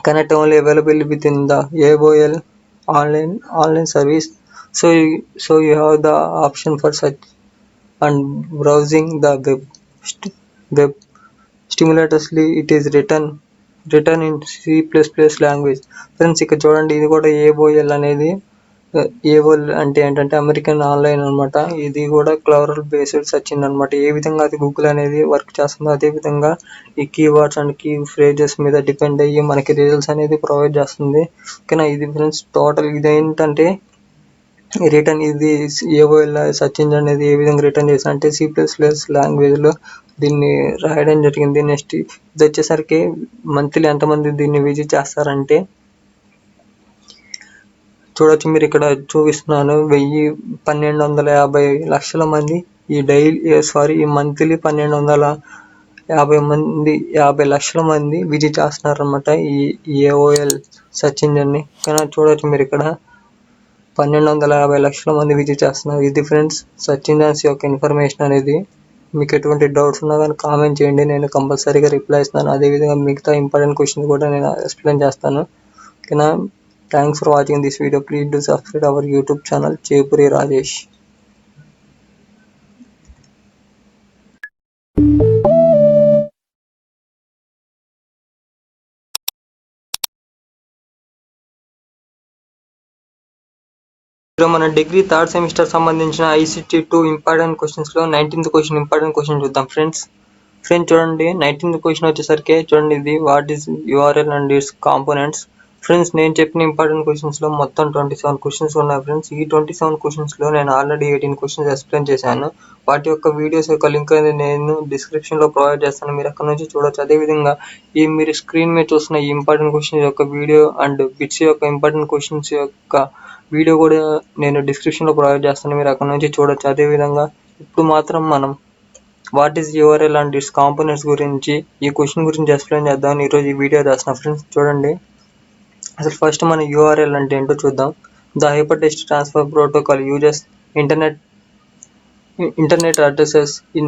connect only available within the AOL online service. So you have the option for search and browsing the web. Stimulatously it is written in C++ language. Friends ఇక్కడ చూడండి, ఇది కూడా AOL అనేది. AOL అంటే ఏంటంటే American online అనమాట. ఇది కూడా క్లౌడ్ బేస్డ్ సెర్చ్ ఇంజిన్ అనమాట. ఏ విధంగా అది గూగుల్ అనేది వర్క్ చేస్తుందో అదే విధంగా ఈ కీవర్డ్స్ అండ్ కీ ఫ్రేజెస్ మీద డిపెండ్ అయ్యి మనకి రిజల్ట్స్ అనేది ప్రొవైడ్ చేస్తుంది. ఓకేనా, ఇది ఫ్రెండ్స్ టోటల్. ఇది ఏంటంటే రిటర్న్, ఇది AOL సెర్చ్ ఇంజిన్ అనేది ఏ విధంగా రిటర్న్ చేసిన అంటే C++ లాంగ్వేజ్లో దీన్ని రాయడం జరిగింది. నెక్స్ట్ ఇది వచ్చేసరికి మంత్లీ ఎంతమంది దీన్ని విజిట్ చేస్తారంటే చూడొచ్చు మీరు, ఇక్కడ చూపిస్తున్నాను. 1,250 లక్షల మంది ఈ మంత్లీ 1,250 లక్షల మంది విజిట్ చేస్తున్నారు అనమాట ఈ AOL సెర్చ్ ఇంజిన్ని. కానీ చూడొచ్చు మీరు ఇక్కడ 1,250 లక్షల మంది విజిట్ చేస్తున్నారు. ఇది ఫ్రెండ్స్ సెర్చ్ ఇంజిన్స్ యొక్క ఇన్ఫర్మేషన్ అనేది. మీకు ఎటువంటి డౌట్స్ ఉన్నా కానీ కామెంట్ చేయండి, నేను కంపల్సరీగా రిప్లై ఇస్తాను. అదేవిధంగా మిగతా ఇంపార్టెంట్ క్వశ్చన్స్ కూడా నేను ఎక్స్ప్లెయిన్ చేస్తాను. ఓకేనా. Thanks for watching this video. Please do subscribe our YouTube channel Chepuri Rajesh. మన డిగ్రీ థర్డ్ సెమిస్టర్ సంబంధించిన ICT 2 ఇంపార్టెంట్ క్వశ్చన్స్ లో 19th క్వశ్చన్ ఇంపార్టెంట్ క్వశ్చన్ చూద్దాం ఫ్రెండ్స్. చూడండి 19th క్వశ్చన్ వచ్చేసరికి చూడండి, ఇది what is URL and it's components. Friends నేను చెప్పిన ఇంపార్టెంట్ క్వశ్చన్స్ లో మొత్తం 27 క్వశ్చన్స్ ఉన్నాయి ఫ్రెండ్స్. ఈ 27 క్వశ్చన్స్ లో నేను ఆల్రెడీ 18 క్వశ్చన్స్ ఎక్స్ప్లెయిన్ చేశాను. వాటి యొక్క వీడియోస్ యొక్క లింక్ అనేది నేను డిస్క్రిప్షన్ లో ప్రొవైడ్ చేస్తాను, మీరు అక్కడ నుంచి చూడొచ్చు. అదేవిధంగా ఈ మీరు స్క్రీన్ మీద చూస్తున్న ఈ ఇంపార్టెంట్ క్వశ్చన్స్ యొక్క వీడియో అండ్ బిట్స్ యొక్క ఇంపార్టెంట్ క్వశ్చన్స్ యొక్క వీడియో కూడా నేను డిస్క్రిప్షన్ లో ప్రొవైడ్ చేస్తాను, మీరు అక్కడ నుంచి చూడొచ్చు. అదేవిధంగా ఇప్పుడు మాత్రం మనం what is URL and it's components గురించి ఈ క్వశ్చన్ గురించి ఎక్స్ప్లెయిన్ చేద్దాం ఈరోజు ఈ వీడియో చేస్తున్నా ఫ్రెండ్స్. చూడండి అసలు ఫస్ట్ మన URL అంటే ఏంటో చూద్దాం. The hyper text transfer protocol uses internet addresses in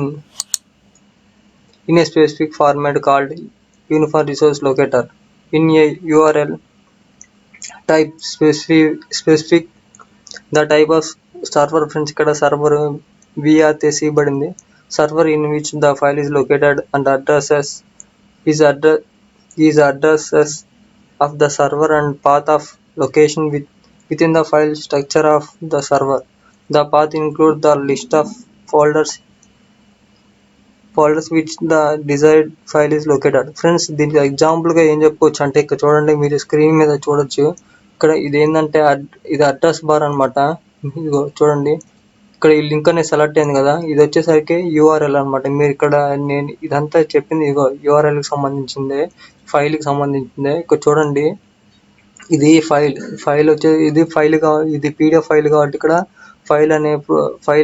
a specific format called uniform resource locator. In a URL type specific the type of server friends, ఇక్కడ server VRTC ఇవ్వబడింది. server in which the file is located and addresses is addresses of the server and path of location within the file structure of the server. The path includes the list of folders which the desired file is located. Friends దీనికి example గా ఏం చెప్పుకోవచ్చు అంటే, ఇక్కడ చూడండి మీరు screen మీద చూడొచ్చు. ఇక్కడ ఇది ఏంటంటే ఇది అడ్రస్ బార్ అనమాట. చూడండి ఇక్కడ ఈ లింక్ అనేది సెలెక్ట్ అయింది కదా, ఇది వచ్చేసరికి URL అనమాట. మీరు ఇక్కడ నేను ఇదంతా చెప్పింది ఇగో URL కి సంబంధించిందే, ఫైల్ కి సంబంధించిందే. ఇక్కడ చూడండి ఇది ఫైల్ వచ్చేది, ఇది PDF ఫైల్ కాబట్టి ఇక్కడ ఫైల్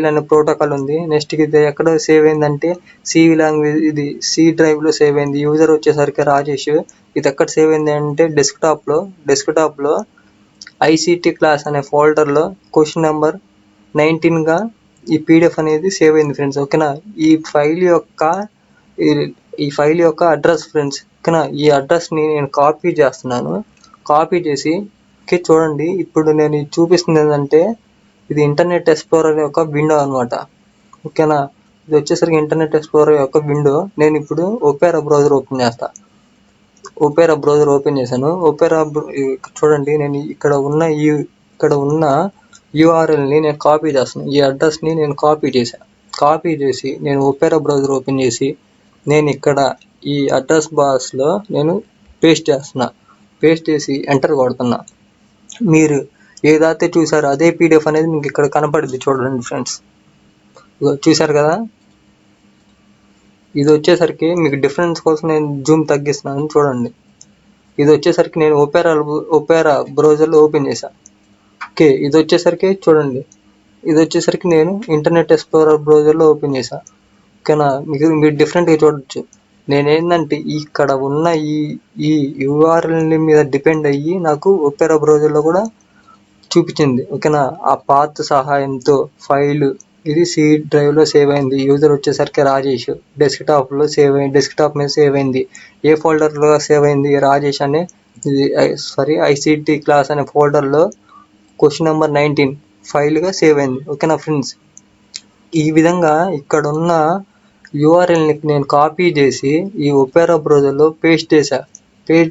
అనే ప్రోటోకాల్ ఉంది. నెక్స్ట్ ఇది ఎక్కడ సేవ్ అయిందంటే C లాంగ్వేజ్, ఇది C డ్రైవ్ లో సేవ్ అయింది. యూజర్ వచ్చేసరికి రాజేష్. ఇది ఎక్కడ సేవ్ అయింది అంటే డెస్క్టాప్ లో ICT క్లాస్ అనే ఫోల్డర్ లో క్వశ్చన్ నెంబర్ 19 గా ఈ PDF అనేది సేవ్ అయింది ఫ్రెండ్స్. ఓకేనా. ఈ ఫైల్ యొక్క అడ్రస్ ఫ్రెండ్స్. ఓకేనా. ఈ అడ్రస్ ని నేను కాపీ చేస్తున్నాను. కాపీ చేసి చూడండి ఇప్పుడు నేను చూపిస్తుంది ఏంటంటే ఇది ఇంటర్నెట్ ఎక్స్ప్లోరర్ యొక్క విండో అనమాట. ఓకేనా. ఇది వచ్చేసరికి ఇంటర్నెట్ ఎక్స్ప్లోరర్ యొక్క విండో. నేను ఇప్పుడు ఒపేరా బ్రౌజర్ ఓపెన్ చేస్తా. ఒపేరా బ్రౌజర్ ఓపెన్ చేశాను. చూడండి నేను ఇక్కడ ఉన్న URL ని నేను కాపీ చేస్తాను. ఈ అడ్రస్ ని నేను కాపీ చేసి నేను ఒపేరా బ్రౌజర్ ఓపెన్ చేసి నేను ఇక్కడ ఈ అడ్రస్ బాక్స్ లో నేను పేస్ట్ చేసి ఎంటర్ కొడుతున్నా. మీరు ఏదైతే చూసారో అదే PDF అనేది మీకు ఇక్కడ కనపడుద్ది. చూడండి ఫ్రెండ్స్, చూసారు కదా. ఇది వచ్చేసరికి మీకు డిఫరెన్స్ కోసం నేను జూమ్ తగ్గిస్తున్నాను. చూడండి ఇది వచ్చేసరికి నేను ఒపేరా బ్రౌజర్లో ఓపెన్ చేశాను. ఓకే. ఇది వచ్చేసరికి చూడండి, ఇది వచ్చేసరికి నేను ఇంటర్నెట్ ఎక్స్ప్లోరర్ బ్రౌజర్లో ఓపెన్ చేశాను. ఓకేనా. మీరు డిఫరెంట్గా చూడొచ్చు. నేనేంటంటే ఇక్కడ ఉన్న ఈ URL మీద డిపెండ్ అయ్యి నాకు ఒపేరా బ్రౌజర్లో కూడా చూపించింది. ఓకేనా. ఆ పాత్ సహాయంతో ఫైల్ ఇది C డ్రైవ్ లో సేవ్ అయింది. యూజర్ వచ్చేసరికి రాజేష్. డెస్క్టాప్ మీద సేవ్ అయింది. ఏ ఫోల్డర్ లో సేవ్ అయింది? రాజేష్ అనే ICT క్లాస్ అనే ఫోల్డర్ లో క్వశ్చన్ నెంబర్ 19 ఫైల్ గా సేవ్ అయింది. ఓకేనా ఫ్రెండ్స్. ఈ విధంగా ఇక్కడ ఉన్న URL ని నేను కాపీ చేసి ఈ ఒపేరా బ్రౌజర్ లో పేస్ట్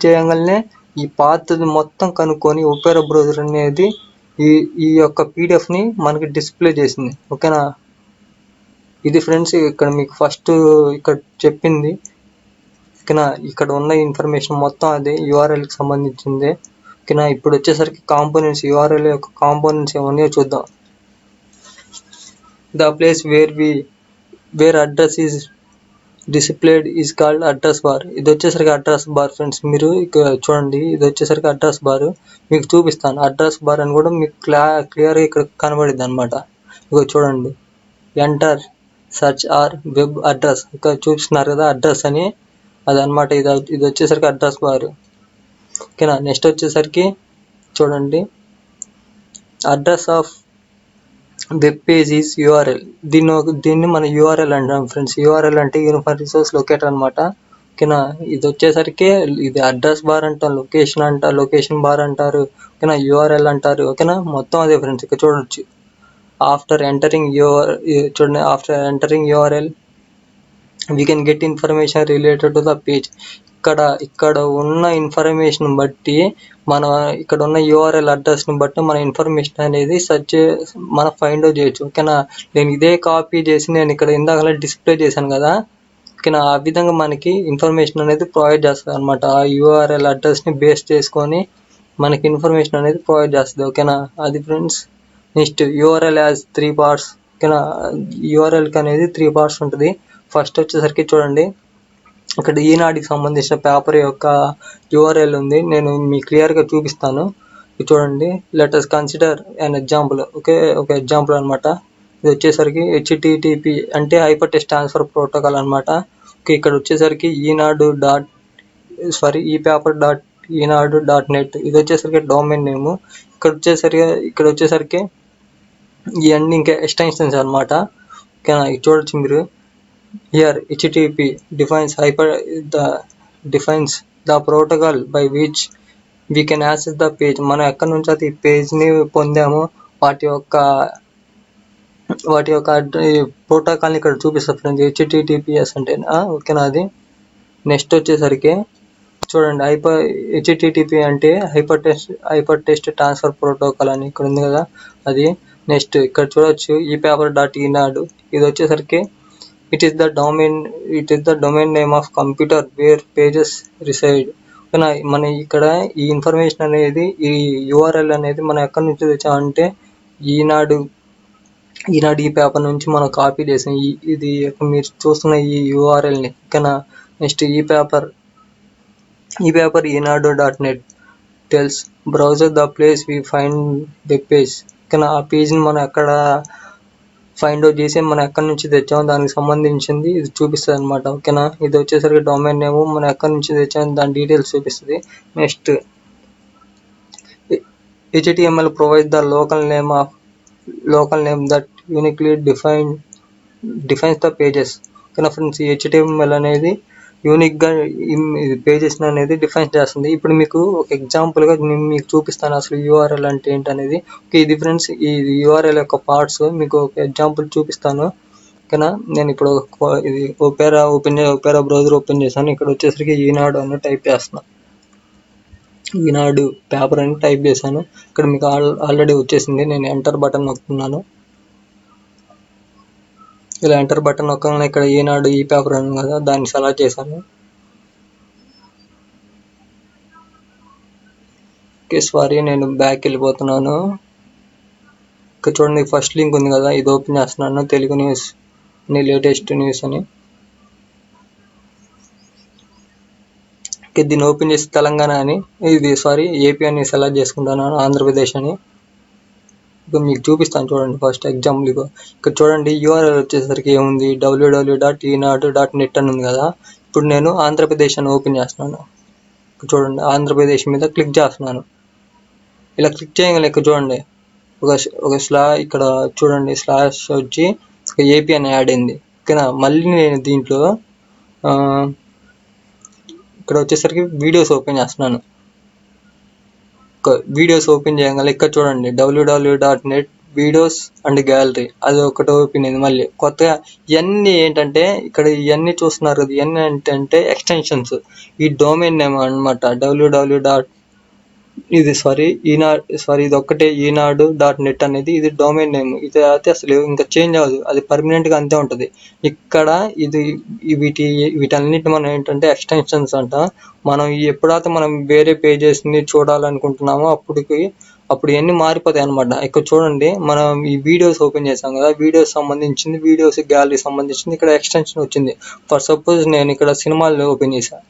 చేయగానే ఈ పాత్ మొత్తం కనుక్కొని ఒపేరా బ్రౌజర్ అనేది ఈ యొక్క PDF ని మనకి డిస్ప్లే చేసింది. ఓకేనా. ఇది ఫ్రెండ్స్ ఇక్కడ మీకు ఫస్ట్ ఇక్కడ చెప్పింది. ఓకేనా. ఇక్కడ ఉన్న ఇన్ఫర్మేషన్ మొత్తం అదే URL కి సంబంధించిందే. ఓకేనా. ఇప్పుడు వచ్చేసరికి కాంపోనెంట్స్, URL యొక్క కాంపోనెంట్స్ ఏమన్నాయో చూద్దాం. The place where address is displayed is called address bar. ఇది వచ్చేసరికి అడ్రస్ బార్ ఫ్రెండ్స్. మీరు ఇక్కడ చూడండి, ఇది వచ్చేసరికి అడ్రస్ బార్. మీకు చూపిస్తాను. అడ్రస్ బార్ అని కూడా మీకు క్లియర్గా ఇక్కడ కనబడిద్ది అనమాట. ఇగో చూడండి, enter search are web address. ఇక్కడ చూపిస్తున్నారు కదా అడ్రస్ అని, అదనమాట. ఇది వచ్చేసరికి అడ్రస్ బార్. ఓకేనా. నెక్స్ట్ వచ్చేసరికి చూడండి, address of web page is URL. దీన్ని మన URL అంటాం ఫ్రెండ్స్. URL అంటే యూనిఫామ్ రిసోర్స్ లొకేటర్ అనమాట. ఓకేనా. ఇది వచ్చేసరికి ఇది అడ్రస్ బార్ అంటాం, లొకేషన్ బార్ అంటారు, ఓకేనా, యూఆర్ఎల్ అంటారు, ఓకేనా. మొత్తం అదే ఫ్రెండ్స్. ఇక్కడ చూడొచ్చు, after entering URL we can get information related to the page. ఇక్కడ ఉన్న ఇన్ఫర్మేషన్ బట్టి ఇక్కడ ఉన్న యూఆర్ఎల్ అడ్రస్ని బట్టి మన ఇన్ఫర్మేషన్ అనేది మనం ఫైండ్ అవుట్ చేయొచ్చు, ఓకేనా. నేను ఇదే కాపీ చేసి నేను ఇక్కడ ఇందాక డిస్ప్లే చేశాను కదా, ఓకేనా. ఆ విధంగా మనకి ఇన్ఫర్మేషన్ అనేది ప్రొవైడ్ చేస్తుంది అనమాట. ఆ యూఆర్ఎల్ అడ్రస్ని బేస్ చేసుకొని మనకి ఇన్ఫర్మేషన్ అనేది ప్రొవైడ్ చేస్తుంది, ఓకేనా. అది friends. Next URL has 3 parts, ఓకేనా. యూఆర్ఎల్కి అనేది 3 parts ఉంటుంది. ఫస్ట్ వచ్చేసరికి చూడండి, ఇక్కడ ఈనాడుకి సంబంధించిన పేపర్ యొక్క యూఆర్ఎల్ ఉంది. నేను మీకు క్లియర్గా చూపిస్తాను. ఇది చూడండి. Let us consider an example. ఒక ఎగ్జాంపుల్ అనమాట. ఇది వచ్చేసరికి హెచ్టిటిపి అంటే హైపర్ టెక్స్ట్ ట్రాన్స్ఫర్ ప్రోటోకాల్ అనమాట. ఇక్కడ వచ్చేసరికి ePaper.ఈనాడు.net. ఇది వచ్చేసరికి డొమైన్ నేమ్. ఇక్కడ వచ్చేసరికి ఇవన్నీ ఇంకా ఎక్స్టెన్షన్స్ అనమాట, ఓకేనా. ఇది చూడొచ్చు మీరు. Here HTTP defines the protocol by which we can access the page. మనం ఎక్కడి నుంచి అయితే ఈ పేజ్ని పొందామో వాటి యొక్క ప్రోటోకాల్ని ఇక్కడ చూపిస్తుంది ఫ్రెండ్స్. హెచ్టిటిపిఎస్ అంటే, ఓకేనా. అది నెక్స్ట్ వచ్చేసరికి చూడండి, హెచ్టిటిపి అంటే హైపర్ టెక్స్ట్ ట్రాన్స్ఫర్ ప్రోటోకాల్ అని ఇక్కడ ఉంది కదా, అది. నెక్స్ట్ ఇక్కడ చూడొచ్చు ePaper.ఈనాడు. ఇది వచ్చేసరికి it is the domain name of computer where pages reside. మన ఇక్కడ ఈ ఇన్ఫర్మేషన్ అనేది, ఈ యూఆర్ఎల్ అనేది మనం ఎక్కడి నుంచి తెచ్చామంటే ఈనాడు ఈ పేపర్ నుంచి మనం కాపీ చేసాం. ఇది మీరు చూస్తున్న ఈ యూఆర్ఎల్ని, ఓకేనా. Next ePaper ఈనాడు.net tells browser the place we find the page, ఓకేనా. ఆ పేజ్ని మనం ఎక్కడ ఫైండ్ అవుట్ చేసి మనం ఎక్కడి నుంచి తెచ్చామో దానికి సంబంధించింది ఇది చూపిస్తుంది అనమాట, ఓకేనా. ఇది వచ్చేసరికి డొమైన్ నేమ్, మనం ఎక్కడి నుంచి తెచ్చామో దాని డీటెయిల్స్ చూపిస్తుంది. Next HTML provides the local name that uniquely defines the pages, ఓకేనా ఫ్రెండ్స్. ఈ HTML అనేది యూనిక్గా పేజెస్ అనేది డిఫైన్ చేస్తుంది. ఇప్పుడు మీకు ఒక ఎగ్జాంపుల్గా నేను మీకు చూపిస్తాను అసలు యూఆర్ఎల్ అంటే ఏంటనేది. ఇది ఫ్రెండ్స్, ఈ యూఆర్ఎల్ యొక్క పార్ట్స్ మీకు ఒక ఎగ్జాంపుల్ చూపిస్తాను, ఓకేనా. నేను ఇప్పుడు ఇది ఒపేరా బ్రౌజర్ ఓపెన్ చేశాను. ఇక్కడ వచ్చేసరికి ఈనాడు అని టైప్ చేస్తున్నాను. ఈనాడు పేపర్ అని టైప్ చేశాను. ఇక్కడ మీకు ఆల్రెడీ వచ్చేసింది. నేను ఎంటర్ బటన్ నొక్కుతున్నాను. ఇలా ఎంటర్ బటన్ నొక్కగానే ఇక్కడ ఈనాడు ePaper ఉంది కదా, దాన్ని సెలెక్ట్ చేశాను. సారీ, నేను బ్యాక్ వెళ్ళిపోతున్నాను. ఇక్కడ చూడండి, ఫస్ట్ లింక్ ఉంది కదా, ఇది ఓపెన్ చేస్తున్నాను. తెలుగు న్యూస్ అని, లేటెస్ట్ న్యూస్ అని. దీన్ని ఓపెన్ చేసి తెలంగాణ అని, ఏపీ అని సెలెక్ట్ చేసుకుంటాను, ఆంధ్రప్రదేశ్ అని. ఇప్పుడు మీకు చూపిస్తాను చూడండి. ఫస్ట్ ఎగ్జాంపుల్ ఇక్కడ చూడండి, యూఆర్ఎల్ వచ్చేసరికి ఏముంది, www.ఈనాడు.net అని ఉంది కదా. ఇప్పుడు నేను ఆంధ్రప్రదేశ్ అని ఓపెన్ చేస్తున్నాను. ఇక్కడ చూడండి, ఆంధ్రప్రదేశ్ మీద క్లిక్ చేస్తున్నాను. ఇలా క్లిక్ చేయగల ఇక్కడ చూడండి, ఇక్కడ చూడండి స్లాష్ వచ్చి ఏపీ అని యాడ్ అయింది, ఓకేనా. మళ్ళీ నేను దీంట్లో ఇక్కడ వచ్చేసరికి వీడియోస్ ఓపెన్ చేస్తున్నాను. వీడియోస్ ఓపెన్ చేయగల ఇక్కడ చూడండి, www.net వీడియోస్ అండ్ గ్యాలరీ అది ఒకటి ఓపెన్ అయింది. మళ్ళీ కొత్తగా ఇవన్నీ ఏంటంటే, ఇక్కడ ఇవన్నీ చూస్తున్నారు కదా, ఇవన్నీ ఏంటంటే ఎక్స్టెన్షన్స్. ఈ డొమైన్ నేమ్ అనమాట, ఇది ఒక్కటే ఈనాడు.net అనేది ఇది డొమైన్ నేమ్. ఇది అయితే అసలు ఇంకా చేంజ్ అవ్వదు, అది పర్మనెంట్గా అంతే ఉంటుంది. ఇక్కడ వీటన్నిటి మనం ఏంటంటే ఎక్స్టెన్షన్స్ అంట. మనం ఎప్పుడైతే మనం వేరే పేజెస్ని చూడాలనుకుంటున్నామో అప్పుడు ఇవన్నీ మారిపోతాయి అనమాట. ఇక్కడ చూడండి, మనం ఈ వీడియోస్ ఓపెన్ చేసాం కదా, వీడియోస్ సంబంధించింది, వీడియోస్ గ్యాలరీ సంబంధించింది ఇక్కడ ఎక్స్టెన్షన్ వచ్చింది. ఫర్ సపోజ్ నేను ఇక్కడ సినిమాలు ఓపెన్ చేశాను.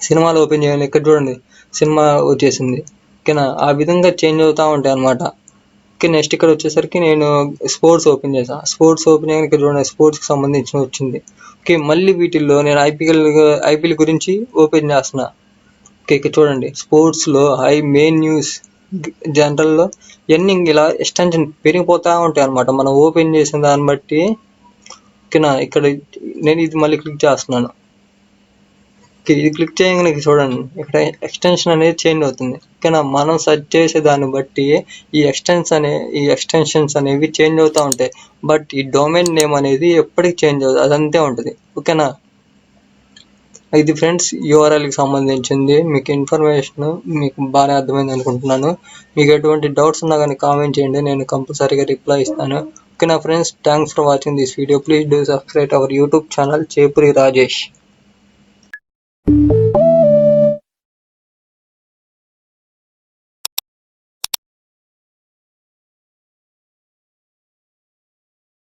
సినిమాలు ఓపెన్ చేయాలి, ఇక్కడ చూడండి సినిమా వచ్చేసింది, ఓకేనా. ఆ విధంగా చేంజ్ అవుతూ ఉంటాయి అనమాట. ఓకే, నెక్స్ట్ ఇక్కడ వచ్చేసరికి నేను స్పోర్ట్స్ ఓపెన్ చేశాను. స్పోర్ట్స్ ఓపెన్ చేయగానే ఇక్కడ చూడండి స్పోర్ట్స్కి సంబంధించిన వచ్చింది. ఓకే, మళ్ళీ వీటిల్లో నేను ఐపీఎల్ గురించి ఓపెన్ చేస్తున్నా. ఓకే, ఇక్కడ చూడండి స్పోర్ట్స్లో మెయిన్ న్యూస్, జనరల్లో ఇవన్నీ ఇలా ఎక్స్టెన్షన్ పెరిగిపోతూ ఉంటాయి అనమాట మనం ఓపెన్ చేసిన దాన్ని బట్టి, ఓకేనా. ఇక్కడ నేను ఇది మళ్ళీ క్లిక్ చేస్తున్నాను. ఇది క్లిక్ చేయగానే చూడండి ఇక్కడ ఎక్స్టెన్షన్ అనేది చేంజ్ అవుతుంది. ఓకేనా, మనం సెర్చ్ చేసే దాన్ని బట్టి ఈ ఎక్స్టెన్షన్స్ అనేవి చేంజ్ అవుతూ ఉంటాయి. బట్ ఈ డొమైన్ నేమ్ అనేది ఎప్పటికీ చేంజ్ అవుతుంది, అదంతే ఉంటుంది. ఓకేనా, ఇది ఫ్రెండ్స్ యూఆర్ఎల్కి సంబంధించింది. మీకు ఇన్ఫర్మేషన్ మీకు బాగా అర్థమైంది అనుకుంటున్నాను. మీకు ఎటువంటి డౌట్స్ ఉన్నా కానీ కామెంట్ చేయండి, నేను కంపల్సరీగా రిప్లై ఇస్తాను. ఓకేనా friends, thanks for watching this video. Please do subscribe our YouTube channel Chepuri Rajesh.